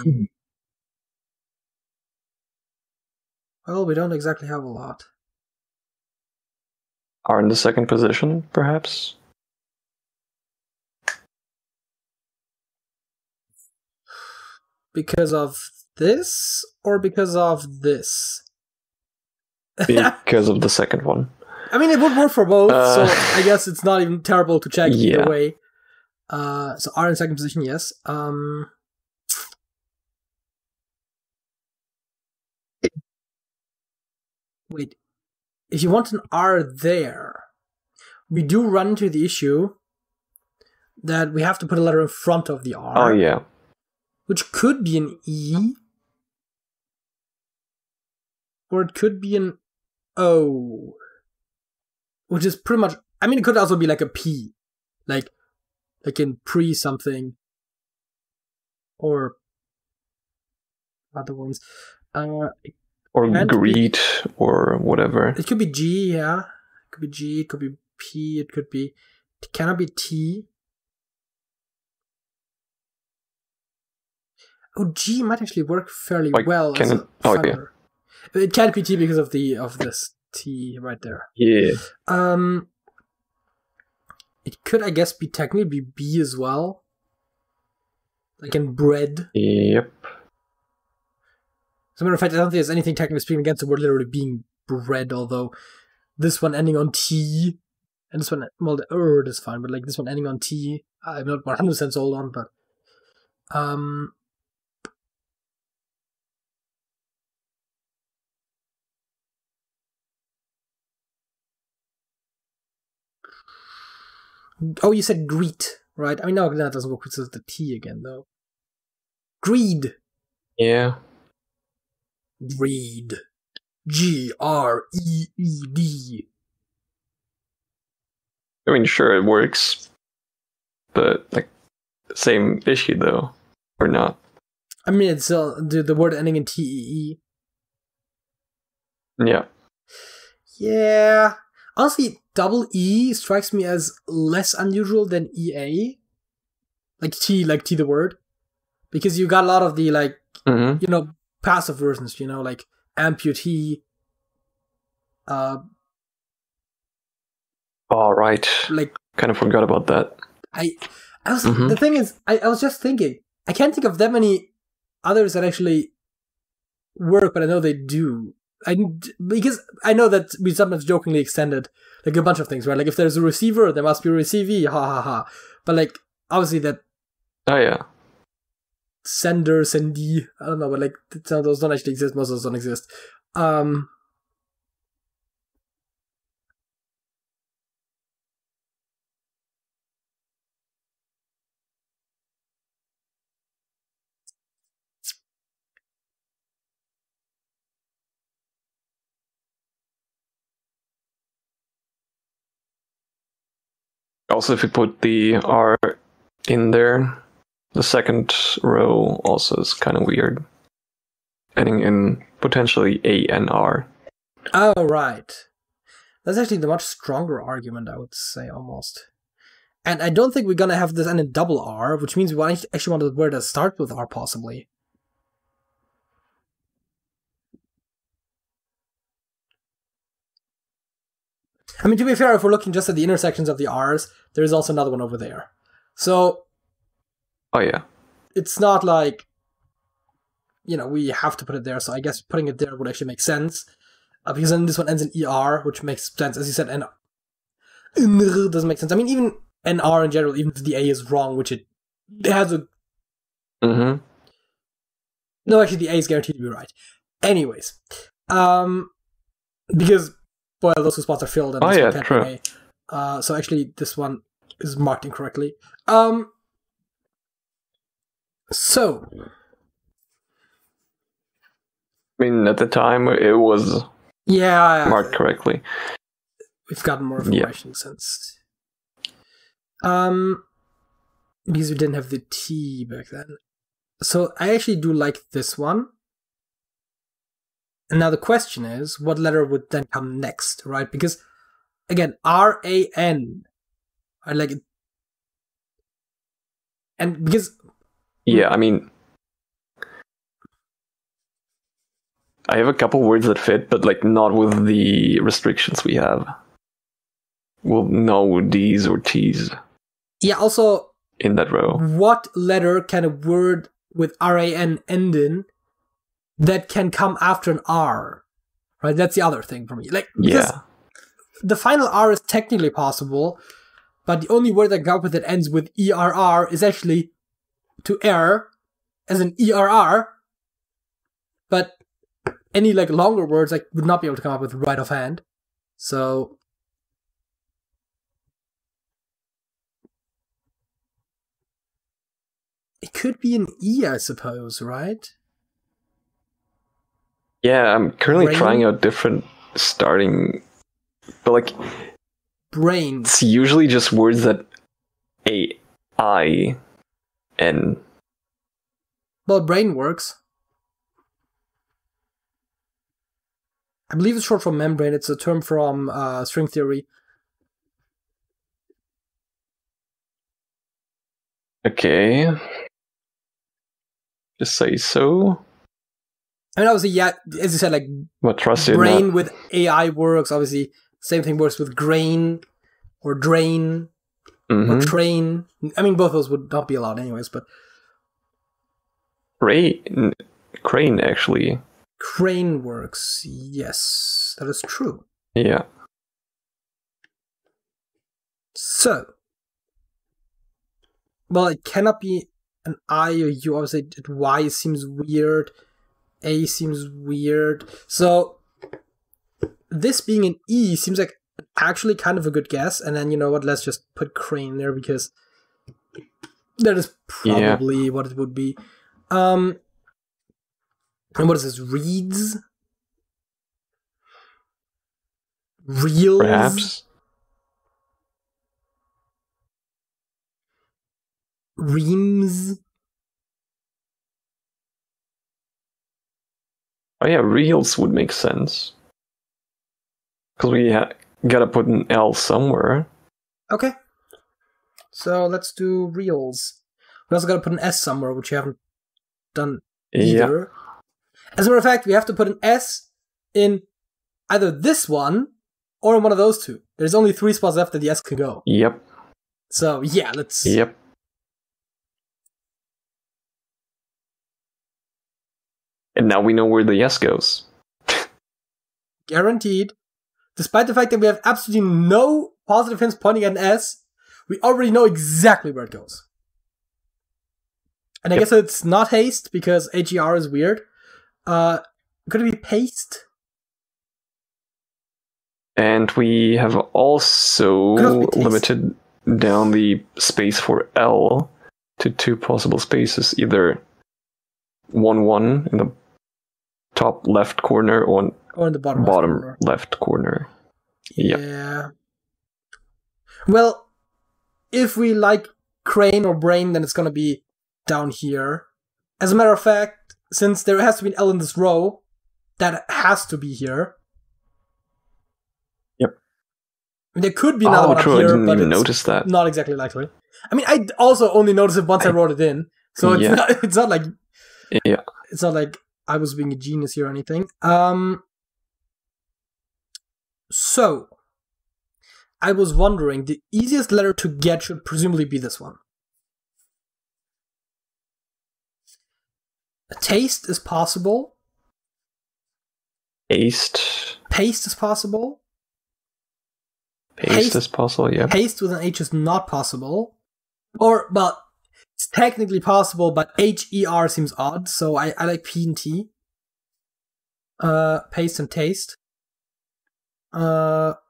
Well, we don't exactly have a lot. Are in the second position, perhaps? Because of this, or because of this? Because of the second one. I mean, it would work for both, so I guess it's not even terrible to check either way. So R in second position, yes. Wait, if you want an R there, we do run into the issue that we have to put a letter in front of the R. Oh, yeah. Which could be an E. Or it could be an O. Which is pretty much... I mean, it could also be like a P. Like in pre something. Or other ones. Or greet, or whatever. It could be G, yeah. It could be G, it could be P, it could be... It cannot be T. Oh, G might actually work fairly well as a feather. Yeah. It can't be T because of this T right there. Yeah. It could, I guess, be technically be B as well. Like in bread. Yep. As a matter of fact, I don't think there's anything technically speaking against the word literally being bread, although this one ending on T, and this one, well, the word is fine, but like this one ending on T, I'm not 100% sold on, but Oh, you said greet, right? I mean, no, that doesn't work with the T again, though. Greed. Yeah. Greed. Greed. I mean, sure, it works, but like, same issue though, or not? I mean, it's the word ending in TEE. Yeah. Yeah. Honestly, double E strikes me as less unusual than EA. Like T the word. Because you got a lot of the, like, you know, passive versions, you know, like amputee. All right. Like, kind of forgot about that. The thing is, I was just thinking, I can't think of that many others that actually work, but I know they do. Because I know that we sometimes jokingly extended like a bunch of things, right? Like if there's a receiver, there must be a receivee, ha ha ha. But like obviously that. Oh yeah. Sender, sendee, I don't know, but like some of those don't actually exist. Most of those don't exist. Also, if you put the R in there, the second row also is kind of weird. Ending in potentially A and R. Oh, right. That's actually the much stronger argument, I would say, almost. And I don't think we're gonna have this end in double R, which means we actually want a word that starts with R, possibly. I mean, to be fair, if we're looking just at the intersections of the R's, there is also another one over there. So... Oh, yeah. It's not like, you know, we have to put it there, so I guess putting it there would actually make sense. Because then this one ends in ER, which makes sense. As you said, and doesn't make sense. I mean, even NR in general, even if the A is wrong, which it has a... No, actually, the A is guaranteed to be right. Anyways. Because, well, those two spots are filled, and this one can't be A. So actually, this one is marked incorrectly. So... I mean, at the time, it was marked correctly. We've gotten more information since. Because we didn't have the T back then. So I actually do like this one. And now the question is, what letter would then come next, right? Because, again, R-A-N. I like it. And because... Yeah, I mean... I have a couple words that fit, but like not with the restrictions we have. Well, no D's or T's. Yeah, also... in that row. What letter can a word with R-A-N end in that can come after an R? Right, that's the other thing for me. Like, the final R is technically possible, but the only word that can come up with that ends with ERR is actually to err, as in ERR, but any like longer words I would not be able to come up with right offhand. So it could be an E, I suppose, right? Yeah, I'm currently trying out different starting, but like brain. It's usually just words that A-I-N. Well, brain works. I believe it's short for membrane. It's a term from string theory. Okay. Just say so. I mean, obviously, yeah, as you said, like, brain with AI works. Obviously, same thing works with grain or drain or train. I mean, both of those would not be allowed anyways, but... Crane, actually. Crane works, yes. That is true. Yeah. So... Well, it cannot be an I or U. Obviously, Y seems weird. A seems weird. So, this being an E seems like an actually kind of a good guess. And then, you know what, let's just put crane there because that is probably what it would be. And what is this? Reeds? Reels? Perhaps. Reams? Oh yeah, reels would make sense. Because we gotta put an L somewhere. Okay. So let's do reels. We also gotta put an S somewhere, which you haven't done either. Yeah. As a matter of fact, we have to put an S in either this one or in one of those two. There's only 3 spots left that the S can go. Yep. So yeah, let's... Yep. And now we know where the S goes. Guaranteed. Despite the fact that we have absolutely no positive hints pointing at an S, we already know exactly where it goes. And I guess it's not haste, because HER is weird. Could it be paste? And we have also limited down the space for L to 2 possible spaces, either 1-1 in the top left corner or in the bottom left corner. Yeah. Well, if we like crane or brain, then it's going to be down here. As a matter of fact, since there has to be an L in this row, that has to be here. Yep. There could be another one up true. here, I didn't but even it's notice that. Not exactly likely. I mean, I also only noticed it once I wrote it in, so it's not like it's not like I was being a genius here or anything. So I was wondering, the easiest letter to get should presumably be this one. A taste is possible. Paste. Paste is possible. Paste is possible, yeah. Paste with an H is not possible. Or, well, it's technically possible, but HER seems odd, so I like P and T. Paste and taste.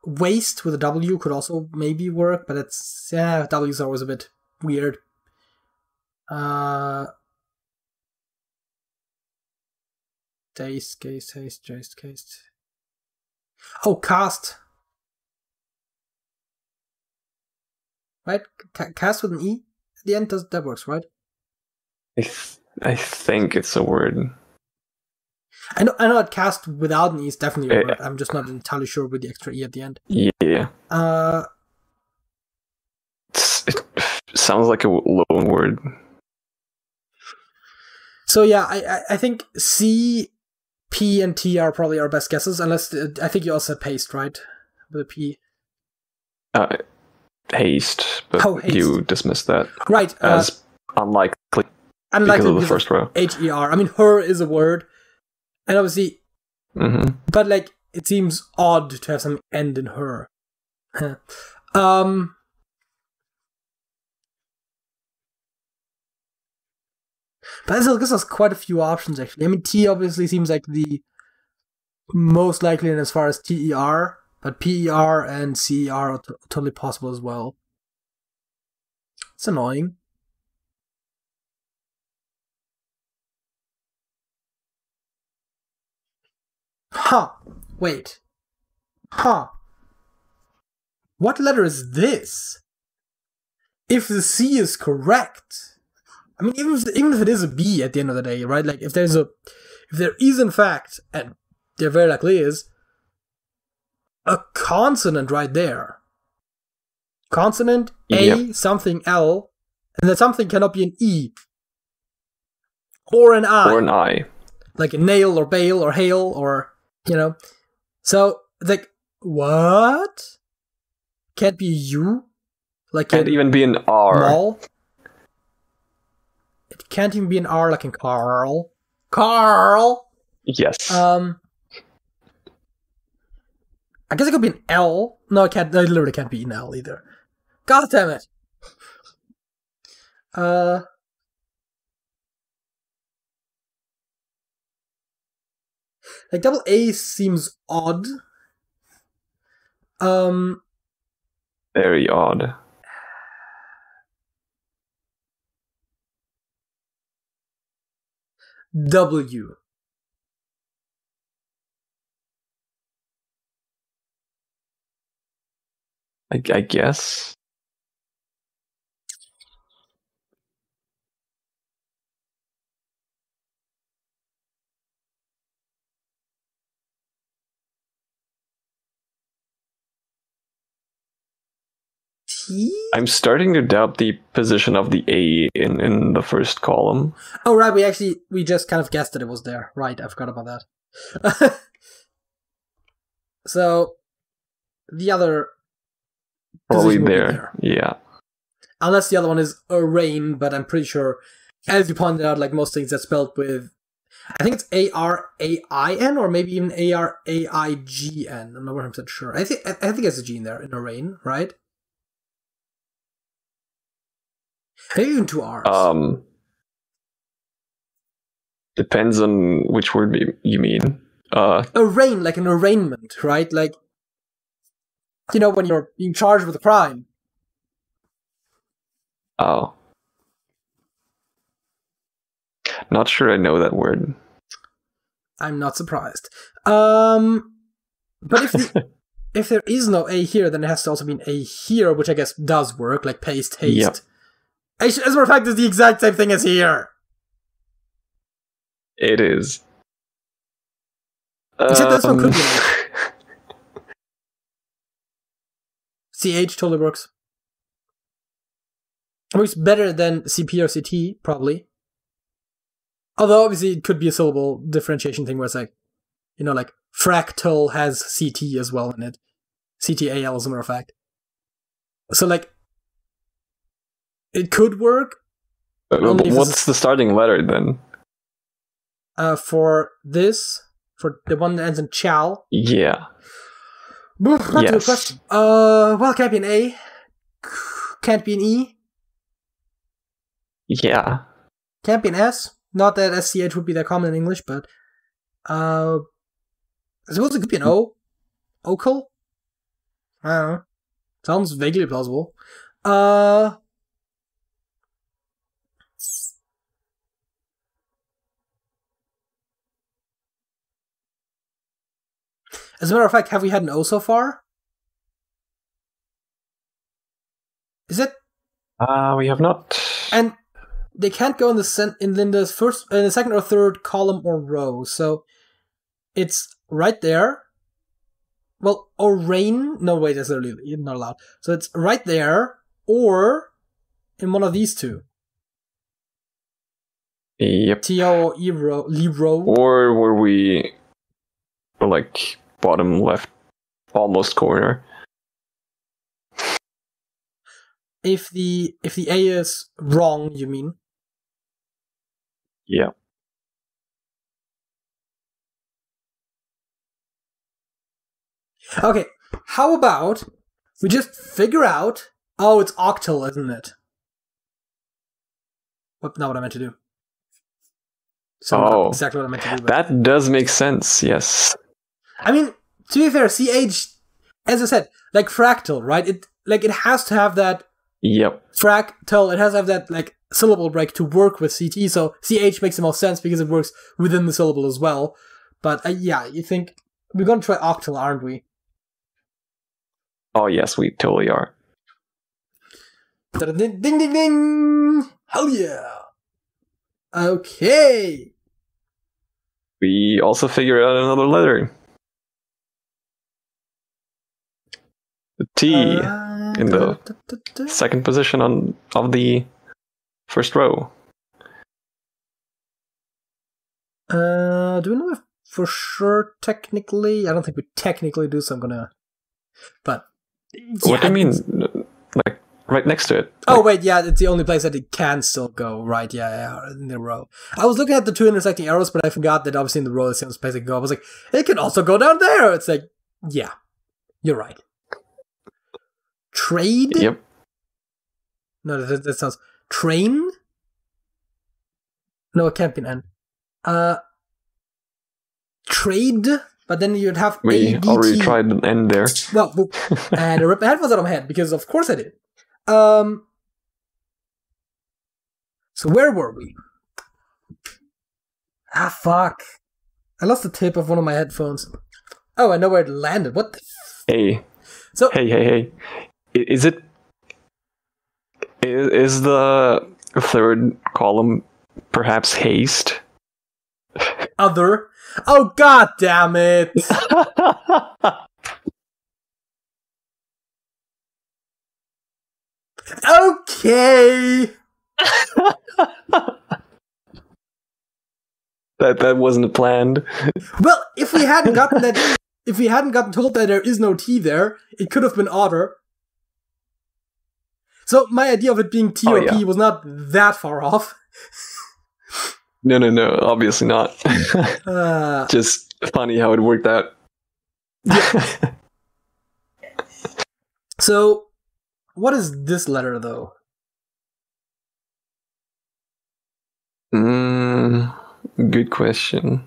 Waste with a W could also maybe work, but it's, W's are always a bit weird. Taste, taste. Oh, cast. Right? Cast with an E at the end, that works, right? I think it's a word. I know that cast without an E is definitely a word. I'm just not entirely sure with the extra E at the end. Yeah. It sounds like a loan word. So yeah, I think C, P, and T are probably our best guesses, unless I think you also said paste, right? With a P. Haste, but haste. You dismissed that. Right. As unlikely because of the first row. HER. I mean, her is a word. And obviously, but like, it seems odd to have something end in her. But this gives us quite a few options, actually. I mean, T obviously seems like the most likely in as far as TER, but PER and CER are totally possible as well. It's annoying. Wait. What letter is this? If the C is correct, I mean, even if it is a B at the end of the day, right? Like, if there is in fact, and there very likely is, a consonant right there. Consonant, A, something L, and that something cannot be an E. Or an I. Or an I. Like a nail or bale or hail or, you know. So, like, what? Can't be a U? Like can't even be an R. Mall? It can't even be an R like in Carl. Carl! Yes. I guess it could be an L. No, it can't. It literally can't be an L either. God damn it. Like, double A seems odd. Very odd. W. I guess. T? I'm starting to doubt the position of the A in the first column. Oh, right, we just kind of guessed that it was there. Right, I forgot about that. So, the other Probably position would be there. Yeah. Unless the other one is Arain, but I'm pretty sure, as you pointed out, like most things that's spelled with, I think it's A-R-A-I-N or maybe even A-R-A-I-G-N. I'm not 100% sure. I think there's a G in there, in Arain, right? Maybe even two R's. Depends on which word you mean. Arraign, like an arraignment, right? Like, you know, when you're being charged with a crime. Oh. Not sure I know that word. I'm not surprised. But if there is no A here, then it has to also be an A here, which I guess does work, like paste, haste. Yep. As a matter of fact, it's the exact same thing as here. It is. Except this one could be an A. CH totally works. It works better than CP or CT, probably. Although, obviously, it could be a syllable differentiation thing where it's like, you know, like, fractal has CT as well in it. CTAL, as a matter of fact. So, like, it could work. What's the starting letter, then? For this, for the one that ends in chal. Yeah. That's a good question. Well, can't be an A. Can't be an E. Yeah. Can't be an S. Not that SCH would be that common in English, but I suppose it could be an O. Ocal? I don't know. Sounds vaguely plausible. As a matter of fact, have we had an O so far? Is it? We have not. And they can't go in Linda's in the second or third column or row, so it's right there. Well, or rain. No, wait, that's literally not allowed. So it's right there, or in one of these two. Yep. T-O or E-row. Or were we like bottom left, almost corner? If the A is wrong, you mean? Yeah. Okay, how about we just figure out... Oh, it's octal, isn't it? Not what I meant to do. So not exactly what I meant to do. But... That does make sense, yes. I mean, to be fair, CH, as I said, like fractal, right? It has to have that... Yep. Fractal, it has to have that, like, syllable break to work with CT, so CH makes the most sense because it works within the syllable as well. But, yeah, you think... We're gonna try octal, aren't we? Oh, yes, we totally are. Ding, ding, ding, ding! Hell yeah! Okay! We also figured out another letter. The T in the second position of the first row. Do we know if for sure technically? I don't think we technically do, so I'm gonna... But... Yeah, what do you mean? Like, right next to it? Oh, wait, yeah, it's the only place that it can still go, right? Yeah, in the row. I was looking at the two intersecting arrows, but I forgot that obviously in the row it's the only place it can go. I was like, it can also go down there! It's like, yeah, you're right. Trade? Yep. No, that sounds... Train? No, it can't be an N. Trade? but then you'd have We ADT. already tried an end there. Well, and I ripped my headphones out of my head, because of course I did. So where were we? Ah, fuck. I lost the tip of one of my headphones. Oh, I know where it landed. What the Hey. So, Hey. Is the third column perhaps haste? other. Oh, god damn it. Okay. That wasn't planned. Well, if we hadn't gotten told that there is no T there, it could have been otter. So my idea of it being T or P was not that far off. No, obviously not. Just funny how it worked out. Yeah. So, what is this letter, though? Good question.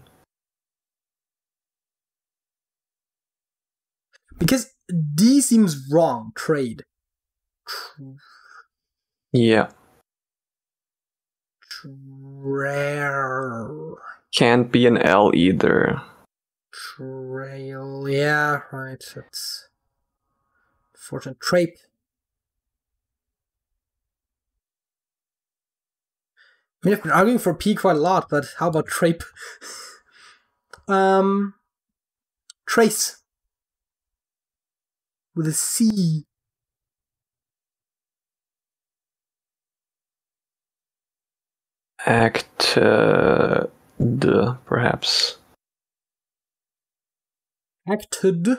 Because D seems wrong. Trade. Yeah. Rare. Can't be an L either. Trail. Yeah, right. It's fortunate. Trape. I mean, I've been arguing for P quite a lot, but how about trape? Trace. With a C. Perhaps. Acted.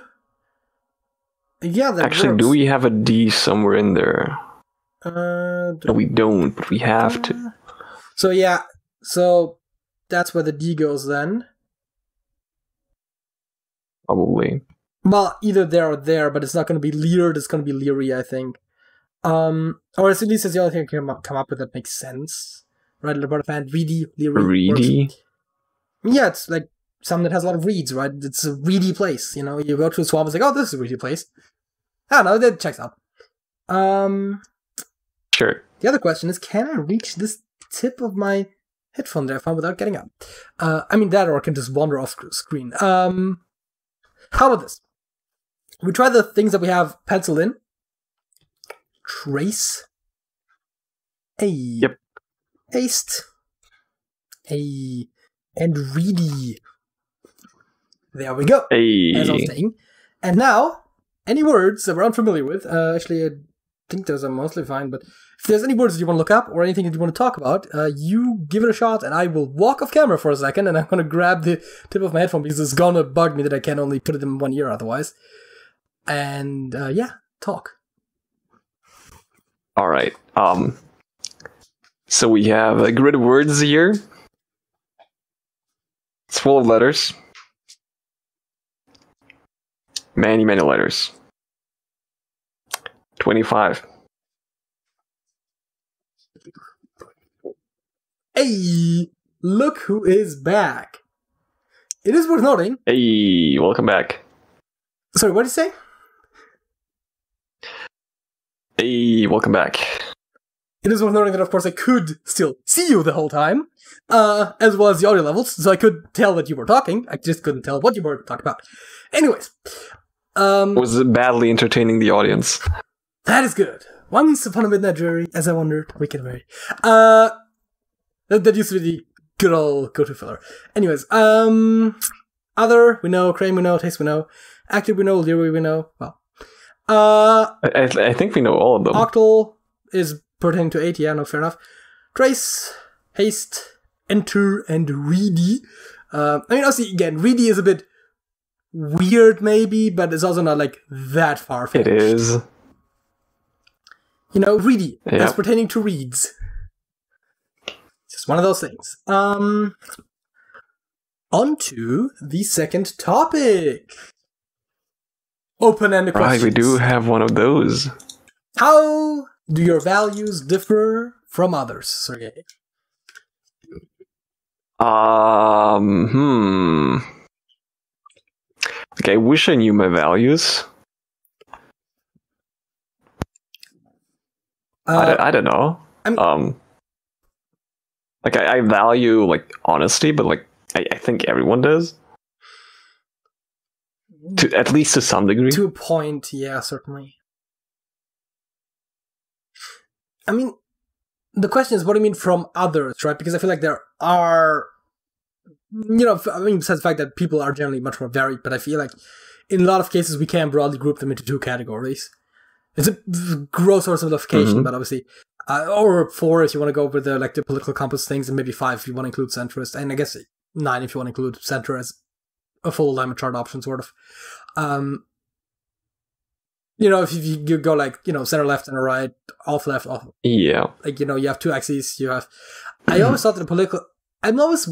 Yeah, that Actually, works. do we have a D somewhere in there? No, we don't, but we have to. So yeah, so that's where the D goes then. Probably. Well, either there or there, but it's not going to be Leered, it's going to be Leery, I think. Or at least it's the only thing I can come up with that makes sense. Right, about a fan, Reedy, Leery. Reedy? Yeah, it's like something that has a lot of reeds, right? It's a reedy place, you know? You go to a swamp, it's like, oh, this is a reedy place. I don't know, that checks out. Sure. The other question is, can I reach this tip of my headphone that I found without getting up? I mean, that or I can just wander off screen. How about this? We try the things that we have penciled in. Trace. Yep. Haste. And reedy. There we go. As I was saying. And now, any words that we're unfamiliar with, actually, I think those are mostly fine, but if there's any words that you want to look up or anything that you want to talk about, you give it a shot and I will walk off camera for a second and I'm going to grab the tip of my headphone because it's going to bug me that I can only put it in one ear otherwise. And, yeah, talk. All right. So we have a grid of words here. It's full of letters. Many letters. 25. Hey, look who is back. It is worth noting. Hey, welcome back. Sorry, what did you say? Hey, welcome back. It is worth noting that, of course, I could still see you the whole time, as well as the audio levels, so I could tell that you were talking. I just couldn't tell what you were talking about. Anyways. Was badly entertaining the audience. That is good. Once upon a midnight jury, as I wondered, wicked Mary. That used to be the good old go-to filler. Anyways, other, we know. Crane, we know. Taste, we know. Active, we know. Leery, we know. Well. I think we know all of them. Octal is pertaining to 8, yeah, no, fair enough. Trace, haste, enter, and reedy. I mean, obviously, again, reedy is a bit weird, maybe, but it's also not, like, that far-fetched. It is. You know, reedy. Yep. That's pertaining to reeds. Just one of those things. On to the second topic. Open-ended questions. Right, we do have one of those. How do your values differ from others, Sergej? Like, I wish I knew my values. I don't know. Like, I value, like, honesty, but, like, I think everyone does. At least to some degree. To a point, yeah, certainly. I mean, the question is, what do you mean from others, right? Because I feel like there are, besides the fact that people are generally much more varied, but I feel like in a lot of cases we can broadly group them into two categories. It's a gross sort of simplification, but obviously, or 4 if you want to go over the political compass things, and maybe 5 if you want to include centrist, and I guess 9 if you want to include center as a full alignment chart option, sort of. If you go center left, center right, off left, off. Yeah. You have 2 axes. You have. I always thought that the political. I'm always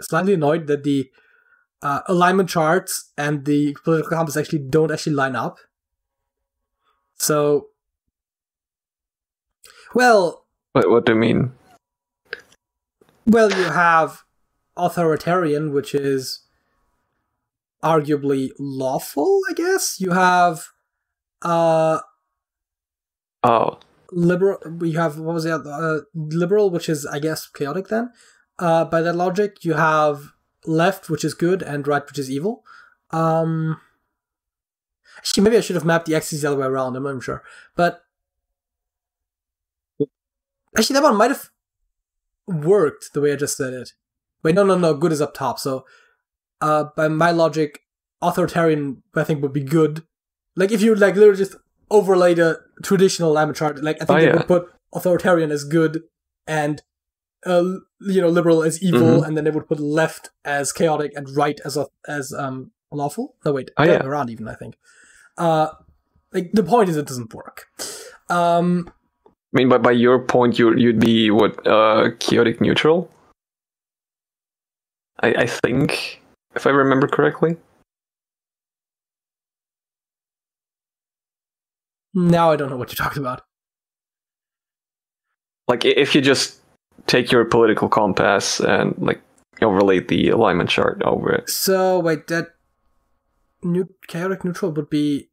slightly annoyed that the alignment charts and the political compass don't line up. So, well. What do you mean? Well, you have authoritarian, which is arguably lawful, I guess. You have liberal. We have, what was the liberal, which is, I guess, chaotic then. By that logic, you have left, which is good, and right, which is evil. Actually, maybe I should have mapped the axes the other way around. I'm not even sure, but actually, that one might have worked the way I just said it. Wait, no. Good is up top. So, by my logic, authoritarian I think would be good. Like if you literally just overlay the traditional alignment chart, I think they would put authoritarian as good and liberal as evil, and then they would put left as chaotic and right as lawful. No, wait, around even, I think. The point is it doesn't work. I mean, by your point, you'd be what, chaotic neutral? I think, if I remember correctly. Now I don't know what you're talking about. Like, if you just take your political compass and overlay the alignment chart over it. So wait, that chaotic neutral would be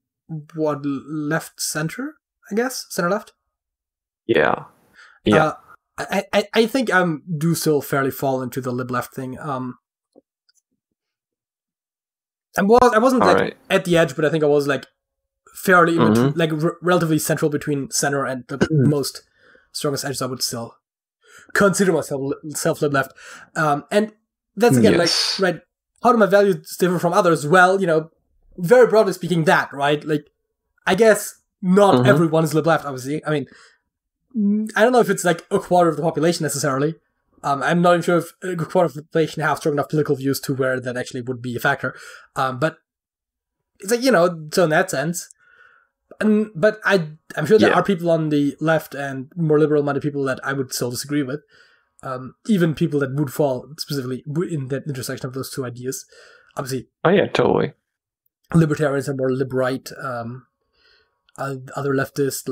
what, left center? I guess center left. Yeah. I think I do still fairly fall into the lib left thing. I wasn't at the edge, but I think I was fairly relatively central between center and the most strongest edges. I would still consider myself lib left. And that's again right. How do my values differ from others? Well, very broadly speaking, that right. I guess not everyone is lib left. Obviously, I mean, I don't know if it's a quarter of the population necessarily. I'm not even sure if a quarter of the population have strong enough political views to where that actually would be a factor. But it's so in that sense. But I'm sure there are people on the left and more liberal-minded people that I would still disagree with. Even people that would fall specifically in that intersection of those two ideas. Obviously. Oh yeah, totally. Libertarians are more lib-right. Other leftists,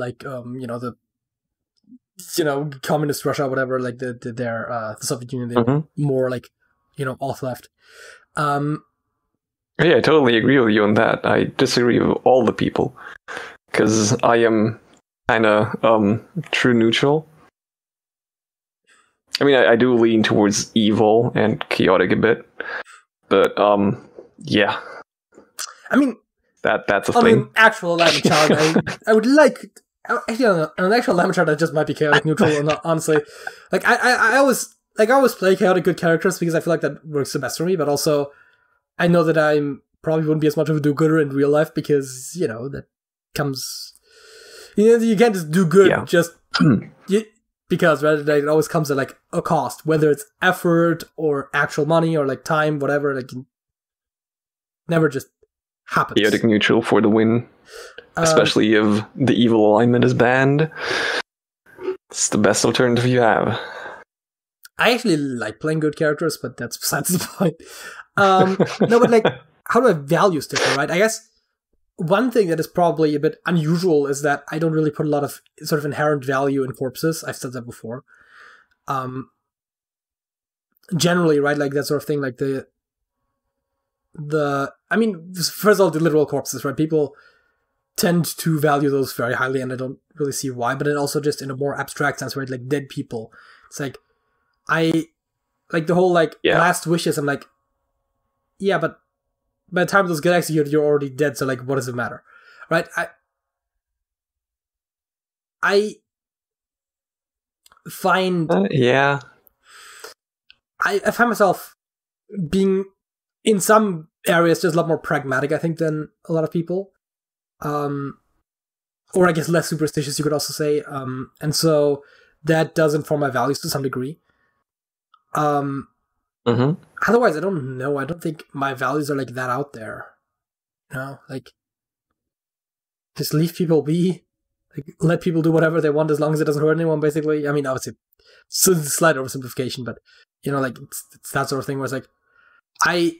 communist Russia, whatever, the Soviet Union, they're more off left. Yeah, I totally agree with you on that. I disagree with all the people because I am kind of true neutral. I mean, I do lean towards evil and chaotic a bit, but yeah. I mean, that's a thing. I mean, actual alignment chart. I would like. Actually, on an actual alignment chart, that just might be chaotic neutral. Or not, honestly, I always play chaotic good characters because I feel like that works the best for me. But also, I know that I probably wouldn't be as much of a do-gooder in real life because that comes. You can't just do good just because rather it always comes at a cost, whether it's effort or actual money or time, whatever. Never just happens. Chaotic neutral for the win. Especially if the evil alignment is banned. It's the best alternative you have. I actually like playing good characters, but that's besides the point. No, but how do I values differ, right? I guess one thing that is probably a bit unusual is that I don't really put a lot of sort of inherent value in corpses. I've said that before. Generally, right, that sort of thing, first of all, the literal corpses, right? People tend to value those very highly, and I don't really see why. But then also just in a more abstract sense, right? Like dead people. It's like I like the whole last wishes. I'm like, yeah, but by the time those get executed, you're already dead. So like, what does it matter, right? I find I find myself being in some areas just a lot more pragmatic, I think, than a lot of people. Or I guess less superstitious, you could also say. And so that does inform my values to some degree. Otherwise, I don't know. I don't think my values are like that out there. You know, like just leave people be. Like, let people do whatever they want as long as it doesn't hurt anyone, basically. I mean, obviously, it's a slight oversimplification, but, you know, like, it's that sort of thing where it's like, I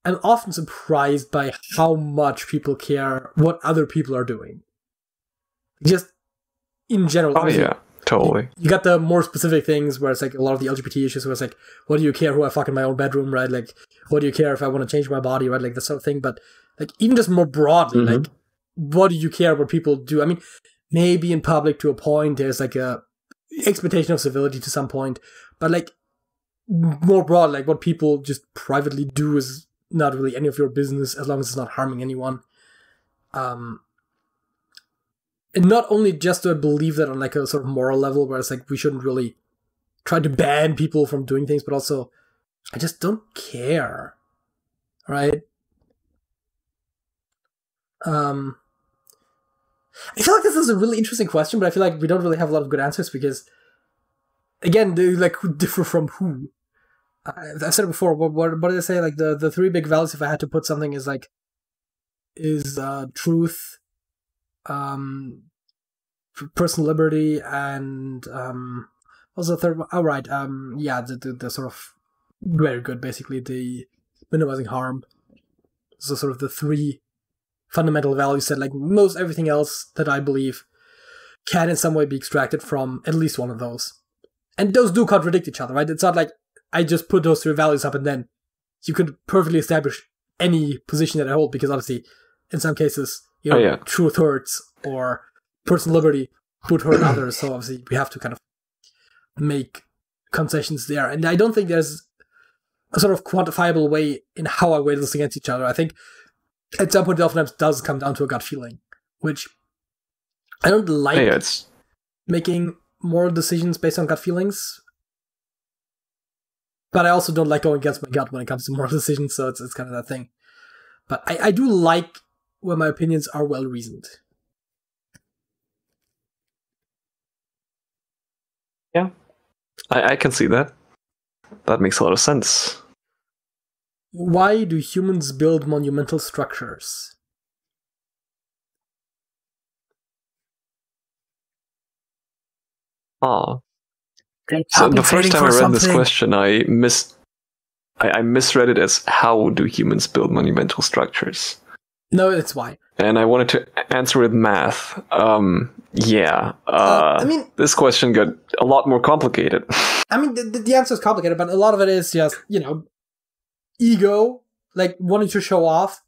am often surprised by how much people care what other people are doing. Just in general. Oh, yeah, totally. You got the more specific things where it's like a lot of the LGBT issues where it's like, what do you care who I fuck in my own bedroom, right? Like, what do you care if I want to change my body, right? Like, that sort of thing. But, like, even just more broadly, like, what do you care what people do? I mean, maybe in public to a point, there's like a expectation of civility to some point, but like more broad, like what people just privately do is not really any of your business as long as it's not harming anyone. And not only just do I believe that on like a sort of moral level where it's like we shouldn't really try to ban people from doing things, but also I just don't care, right? I feel like this is a really interesting question, but I feel like we don't really have a lot of good answers because, again, they like differ from who. I've said it before. What did I say? Like the three big values, if I had to put something, is truth, personal liberty, and what was the third one? Oh, right. The sort of very good, basically the minimizing harm. So sort of the three fundamental values that like most everything else that I believe can in some way be extracted from at least one of those. And those do contradict each other, right? It's not like I just put those three values up and then you could perfectly establish any position that I hold, because obviously in some cases, you know, truth hurts or personal liberty would hurt others. So obviously we have to kind of make concessions there. And I don't think there's a sort of quantifiable way in how I weigh those against each other. I think at some point, it oftentimes does come down to a gut feeling, which I don't like making moral decisions based on gut feelings. But I also don't like going against my gut when it comes to moral decisions, so it's kind of that thing. But I do like when my opinions are well reasoned. Yeah, I can see that. That makes a lot of sense. Why do humans build monumental structures? So the first time I read this question, I misread it as how do humans build monumental structures? No, it's why. And I wanted to answer with math. This question got a lot more complicated. I mean, the answer is complicated, but a lot of it is just, you know, ego, like wanting to show off.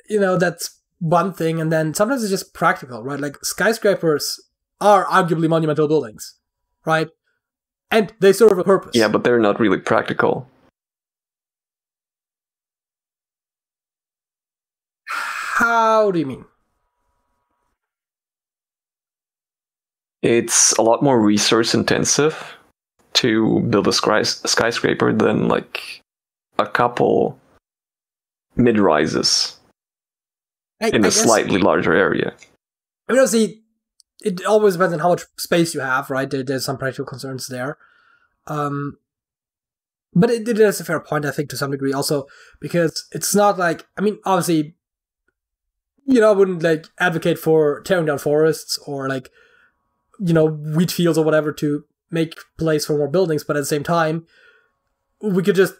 You know, that's one thing. And then sometimes it's just practical, right? Like skyscrapers are arguably monumental buildings, right? And they serve a purpose. Yeah, but they're not really practical. How do you mean? It's a lot more resource intensive to build a skyscraper than like a couple mid-rises in a slightly larger area. I mean, obviously, it always depends on how much space you have, right? There's some practical concerns there. But it is a fair point, I think, to some degree also, because it's not like, I mean, obviously, you know, I wouldn't like advocate for tearing down forests or like, you know, wheat fields or whatever to make place for more buildings, but at the same time, we could just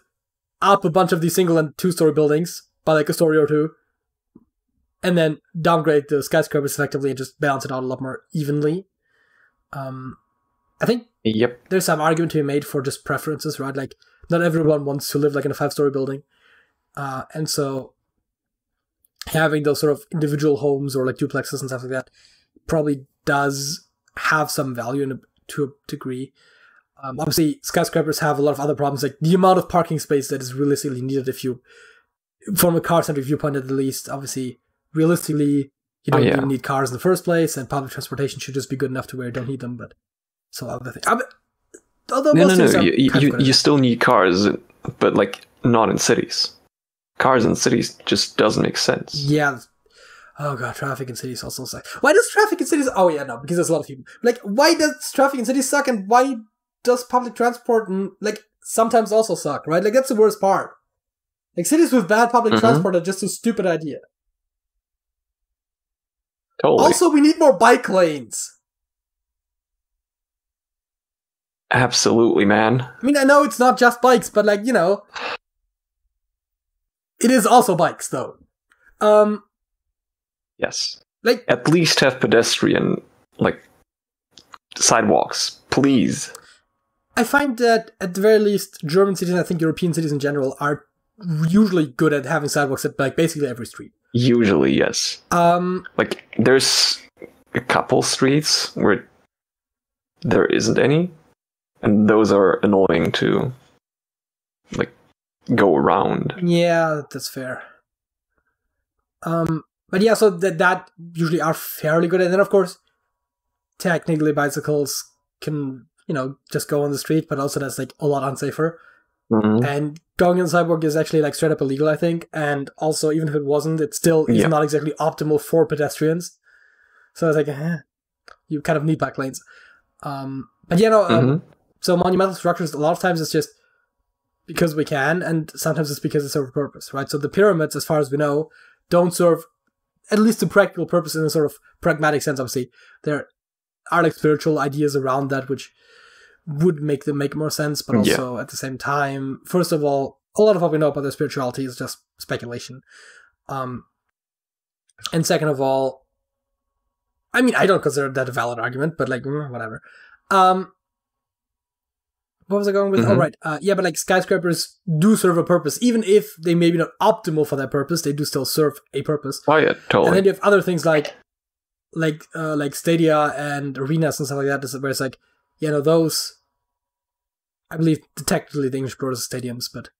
up a bunch of these single and two-story buildings by like a story or two, and then downgrade the skyscrapers effectively and just balance it out a lot more evenly. I think there's some argument to be made for just preferences, right? Like, not everyone wants to live like in a 5-story building. And so having those sort of individual homes or like duplexes and stuff like that probably does have some value to a degree. Obviously, skyscrapers have a lot of other problems, like the amount of parking space that is realistically needed if you, from a car-centric viewpoint at the least, obviously, realistically, you don't even need cars in the first place, and public transportation should just be good enough to where you don't need them, but so other things. Although no, you still need cars, but like not in cities. Cars in cities just doesn't make sense. Yeah. Oh god, traffic in cities also suck. Why does traffic in cities... Oh yeah, no, because there's a lot of people. Like, why does traffic in cities suck, and why does public transport, like, sometimes also suck, right? Like, that's the worst part. Like, cities with bad public transport are just a stupid idea. Totally. Also, we need more bike lanes. Absolutely, man. I mean, I know it's not just bikes, but, like, you know... It is also bikes, though. Yes. Like, at least have pedestrian, like, sidewalks, please. I find that, at the very least, German cities, and I think European cities in general, are usually good at having sidewalks at, like, basically every street. Usually, yes. Like, there's a couple streets where there isn't any, and those are annoying to, like, go around. Yeah, that's fair. But yeah, so that usually are fairly good. And then, of course, technically bicycles can, you know, just go on the street, but also that's, like, a lot unsafer. Mm-hmm. And going on the sidewalk is actually, like, straight up illegal, I think. And also, even if it wasn't, it still is not exactly optimal for pedestrians. So it's like, you kind of need bike lanes. But yeah, no, so monumental structures, a lot of times it's just because we can, and sometimes it's because it serves a purpose, right? So the pyramids, as far as we know, don't serve at least a practical purpose in a sort of pragmatic sense. Obviously, there are like spiritual ideas around that which would make them make more sense, but also at the same time, first of all, a lot of what we know about their spirituality is just speculation. And second of all, I mean, I don't consider that a valid argument, but like, whatever. What was I going with? Oh, right. Yeah, but like skyscrapers do serve a purpose. Even if they may be not optimal for that purpose, they do still serve a purpose. Oh, yeah, totally. And then you have other things like stadia and arenas and stuff like that, where it's like, you know, those, I believe technically the English word is stadiums, but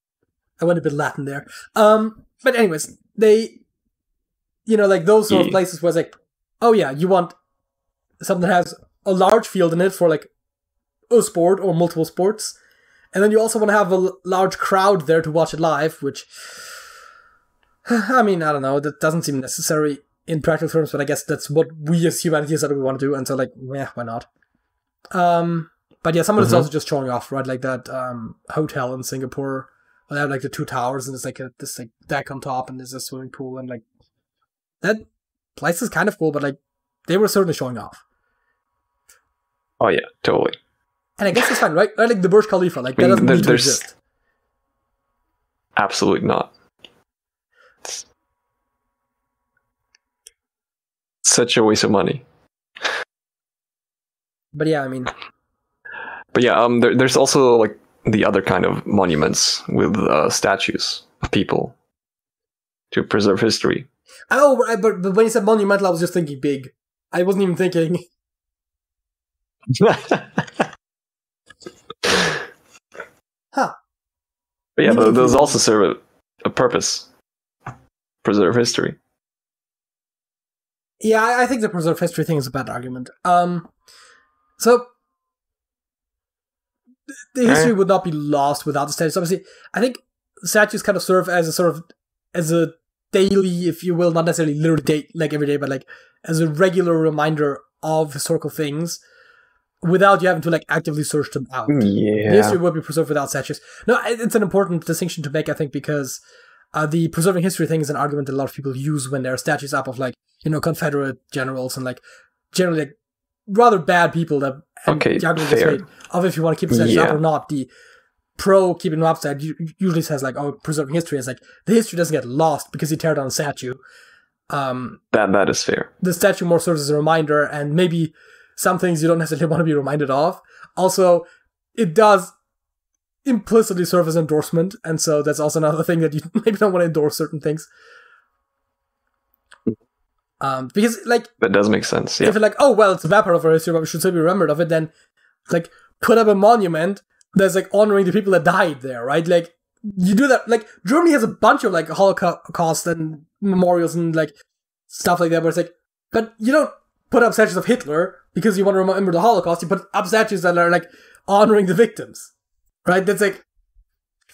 I went a bit Latin there. But anyways, they, you know, like those sort of places where it's like, oh yeah, you want something that has a large field in it for like a sport or multiple sports, and then you also want to have a large crowd there to watch it live, which, I mean, I don't know, that doesn't seem necessary in practical terms, but I guess that's what we as humanity said we want to do, and so like, yeah, why not? But yeah, some of it's also just showing off, right? Like that hotel in Singapore, where they have like the two towers, and it's like this like deck on top, and there's a swimming pool, and like that place is kind of cool, but like they were certainly showing off. Oh yeah, totally. And I guess it's fine, right? Like the Burj Khalifa, like that doesn't need to exist. Absolutely not. It's such a waste of money. But yeah, I mean. But yeah, there's also like the other kind of monuments with statues of people to preserve history. Oh, but when you said monumental, I was just thinking big. I wasn't even thinking. Huh. But yeah, those also serve a purpose. Preserve history. Yeah, I think the preserve history thing is a bad argument. So the history would not be lost without the statues. Obviously, I think statues kind of serve as a daily, if you will, not necessarily literally like every day, but like as a regular reminder of historical things, without you having to like actively search them out. Yeah. History would be preserved without statues. No, it's an important distinction to make, I think, because the preserving history thing is an argument that a lot of people use when there are statues up of like, you know, Confederate generals and like generally like rather bad people that fair. Of if you want to keep the statues up or not. The pro keeping them up side usually says like, oh, preserving history is like the history doesn't get lost because you tear down a statue. That is fair. The statue more serves as a reminder, and maybe some things you don't necessarily want to be reminded of. Also, it does implicitly serve as endorsement, and so that's also another thing that you maybe don't want to endorse certain things. Because, like... That does make sense, yeah. If you're like, oh, well, it's a bad part of our history, but we should still be remembered of it, then, like, put up a monument that's, like, honoring the people that died there, right? Like, you do that... Like, Germany has a bunch of, like, Holocaust and memorials and, like, stuff like that, where it's like, but you don't put up statues of Hitler because you want to remember the Holocaust. You put up statues that are, like, honoring the victims, right? That's, like...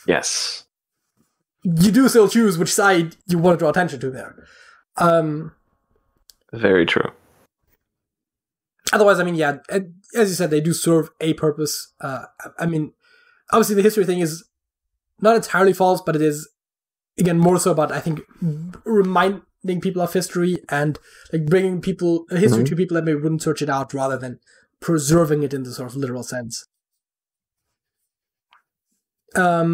Yes. You do still choose which side you want to draw attention to there. Very true. Otherwise, I mean, yeah, as you said, they do serve a purpose. I mean, obviously the history thing is not entirely false, but it is, again, more so about, I think, reminding people of history and, like, bringing people history to people that maybe wouldn't search it out, rather than preserving it in the sort of literal sense. How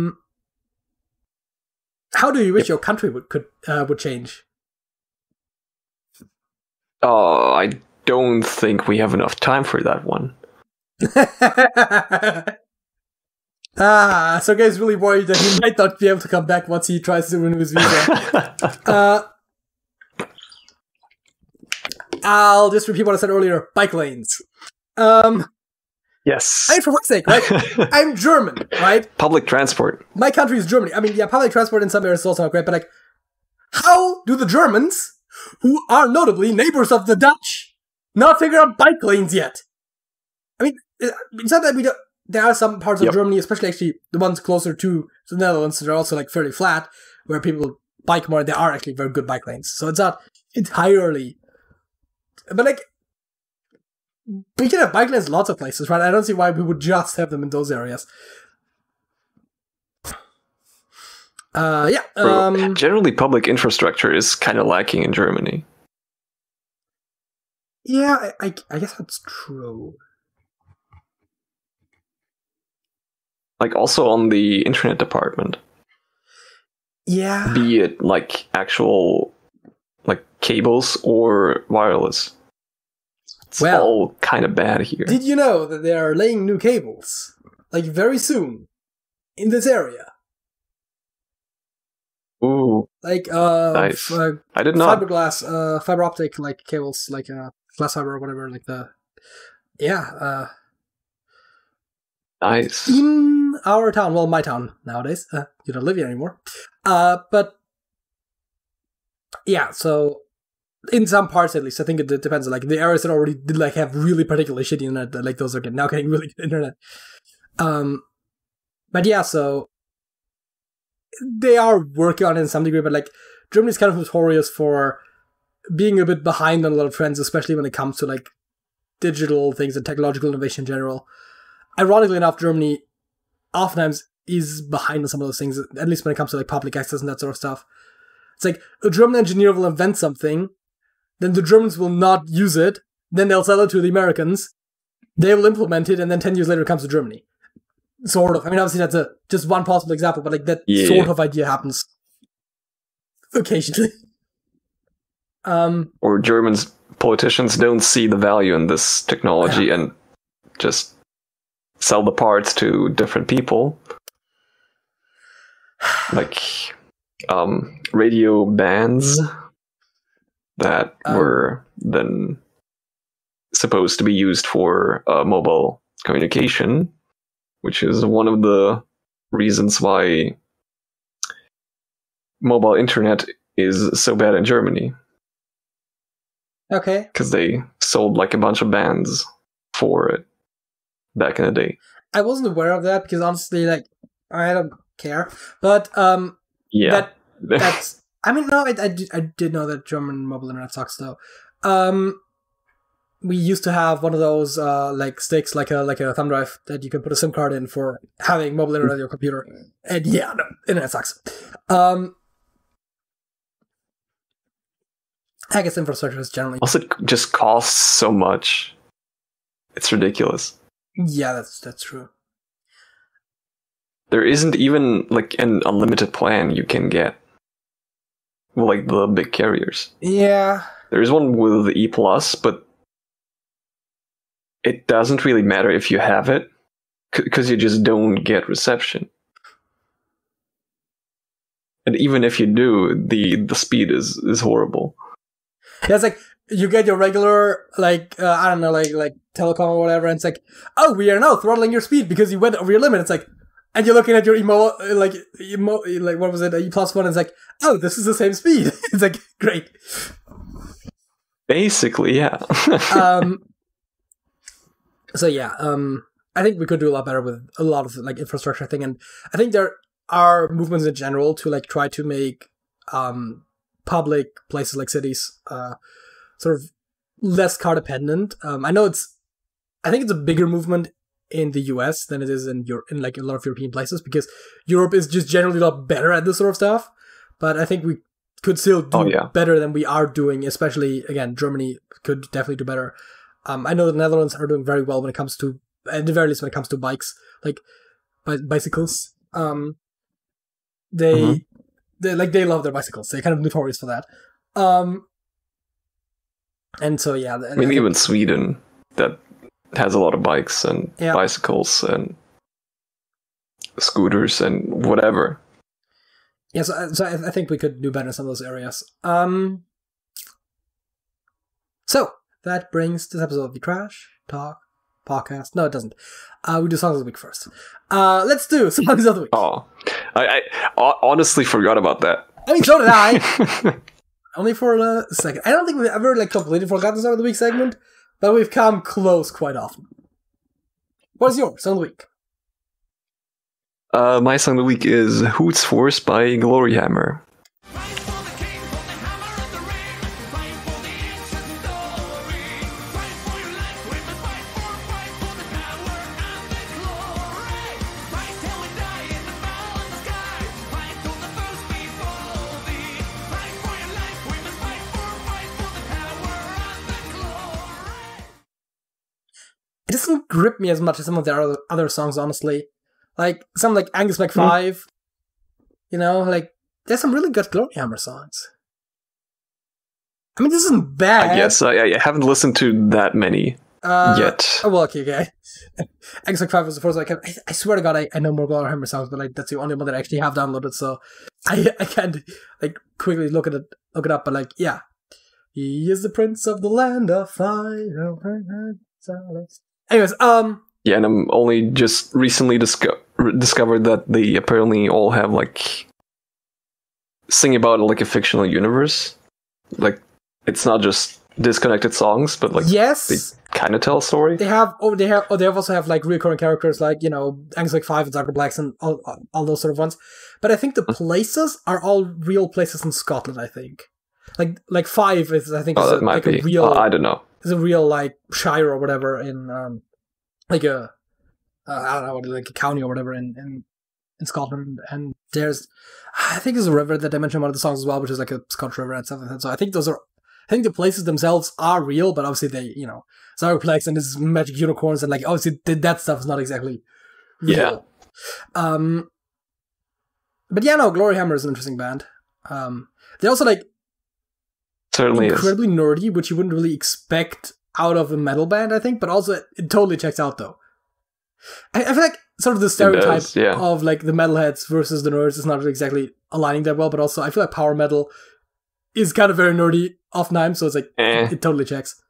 do you wish your country would change? I don't think we have enough time for that one. Sergej's really worried that he might not be able to come back once he tries to renew his visa. I'll just repeat what I said earlier. Bike lanes. Yes. I mean, for fuck's sake, right? I'm German, right? Public transport. My country is Germany. I mean, yeah, public transport in some areas is also not great, but, like, how do the Germans, who are notably neighbors of the Dutch, not figure out bike lanes yet? I mean, it's not that we don't... There are some parts of Germany, especially actually the ones closer to the Netherlands, that are also, like, fairly flat, where people bike more. There are actually very good bike lanes. So it's not entirely... But, like, we can have bike lanes lots of places, right? I don't see why we would just have them in those areas. Generally, public infrastructure is kind of lacking in Germany. Yeah, I guess that's true. Like, also on the internet department. Yeah. Be it, like, actual, like, cables or wireless. It's all kind of bad here. Did you know that they are laying new cables, like, very soon, in this area? Ooh. Like, nice. I did not. Fiberglass, fiber optic, like, cables, like, glass fiber or whatever, like the... Yeah, nice. In our town, well, my town nowadays. You don't live here anymore. But, yeah, so... In some parts, at least, I think it depends. Like, the areas that already did, like, have really particularly shitty internet, like, those are now getting really good internet. But yeah, so they are working on it in some degree, but, like, Germany's kind of notorious for being a bit behind on a lot of trends, especially when it comes to, like, digital things and technological innovation in general. Ironically enough, Germany oftentimes is behind on some of those things, at least when it comes to, like, public access and that sort of stuff. It's like, a German engineer will invent something, then the Germans will not use it, then they'll sell it to the Americans, they will implement it, and then 10 years later it comes to Germany. Sort of. I mean, obviously that's just one possible example, but, like, that sort of idea happens occasionally. Or politicians don't see the value in this technology and just sell the parts to different people. Like, radio bands that were then supposed to be used for mobile communication, which is one of the reasons why mobile internet is so bad in Germany. Okay. Because they sold, like, a bunch of bands for it back in the day. I wasn't aware of that because, honestly, like, I don't care. But that's... I mean, no, I did know that German mobile internet sucks, though. We used to have one of those, like, sticks, like a thumb drive that you can put a SIM card in for having mobile internet on your computer. And yeah, no, internet sucks. I guess infrastructure is generally... Also, it just costs so much. It's ridiculous. Yeah, that's true. There isn't even, like, an unlimited plan you can get. Well, like the big carriers. Yeah. There is one with the E+, but it doesn't really matter if you have it, because you just don't get reception. And even if you do, the speed is horrible. Yeah, it's like you get your regular, like, I don't know, like telecom or whatever, and it's like, oh, we are now throttling your speed because you went over your limit. It's like, and you're looking at your like what was it, E+1, and it's like, oh, this is the same speed. It's like, great. Basically, yeah. So yeah, I think we could do a lot better with a lot of like infrastructure thing, and I think there are movements in general to like try to make public places like cities sort of less car dependent. I think it's a bigger movement in the US than it is in like a lot of European places, because Europe is just generally a lot better at this sort of stuff. But I think we could still do better than we are doing, especially, again, Germany could definitely do better. I know the Netherlands are doing very well when it comes to, at the very least, when it comes to bikes, like bicycles. They love their bicycles. They're kind of notorious for that. And so, yeah. I mean, even Sweden, that has a lot of bikes and bicycles and scooters and whatever. Yeah, so I think we could do better in some of those areas. So, that brings this episode of the Trash Talk Podcast. No, it doesn't. We do Songs of the Week first. Let's do Songs of the Week. Oh, I honestly forgot about that. I mean, so did I. Only for a second. I don't think we've ever like completely forgotten the Song of the Week segment, but we've come close quite often. What is your Song of the Week? My Song of the Week is Hoots Force by Gloryhammer. It doesn't grip me as much as some of their other songs, honestly. Like, some like Angus McFive, you know, like, there's some really good Gloryhammer songs. I mean, this isn't bad. I guess I haven't listened to that many yet. Oh, well, okay. Angus McFive was the first one I swear to God, I know more Gloryhammer songs, but like, that's the only one that I actually have downloaded, so I can't, like, quickly look it up, but like, yeah. He is the prince of the land of fire. Anyways, yeah, and I'm only just recently discovered that they apparently all have like sing about like a fictional universe. Like, it's not just disconnected songs, but like they kind of tell a story. They also have like recurring characters like, you know, Angus McFive and Zarko Blacks and all those sort of ones. But I think the places are all real places in Scotland. I think like Five is a real. I don't know. It's a real like shire or whatever in like a I don't know, like a county or whatever in Scotland. And I think there's a river that they mention in one of the songs as well, which is like a Scottish river and stuff like that. So I think the places themselves are real, but obviously they, you know, Zyraplex and this magic unicorns and like obviously that stuff is not exactly real. Yeah. But yeah, no, Gloryhammer is an interesting band. They're also like certainly incredibly nerdy, which you wouldn't really expect out of a metal band, I think, but also it totally checks out though. I feel like sort of the stereotype of like the metalheads versus the nerds is not exactly aligning that well, but also I feel like power metal is kind of very nerdy oftentimes, so it's like it totally checks.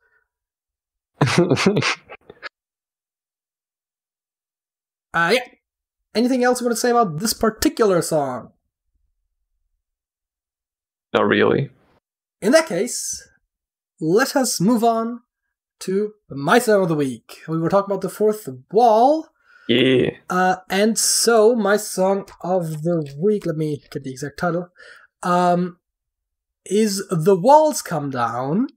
Yeah. Anything else you want to say about this particular song? Not really. In that case, let us move on to my song of the week. We were talking about the fourth wall. Yeah. And so my song of the week, let me get the exact title, is The Walls Come Down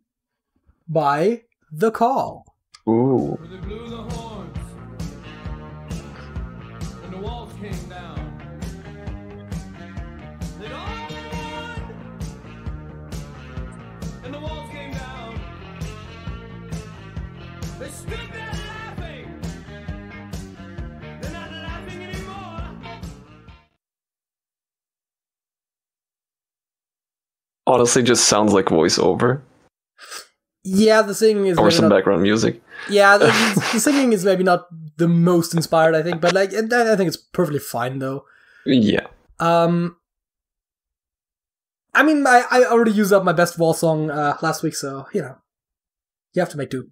by The Call. Ooh. They blew the horns, and the walls came down. They all won, and the walls came down. They stood there laughing. They're not laughing anymore. Honestly, just sounds like voiceover. Yeah, the singing is or maybe some not, background music. yeah, the singing is maybe not the most inspired, I think, but like I think it's perfectly fine though. Yeah. I mean, I already used up my best wall song last week, so you know, you have to make do.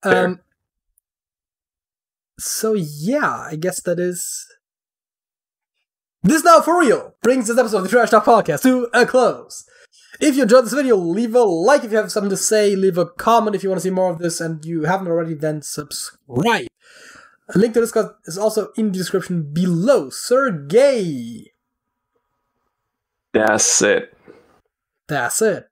Fair. So yeah, I guess that is. This Now For Real brings this episode of the Trash Talk Podcast to a close. If you enjoyed this video, leave a like if you have something to say, leave a comment if you want to see more of this, and you haven't already, then subscribe. A link to Discord is also in the description below. Sergej! That's it. That's it.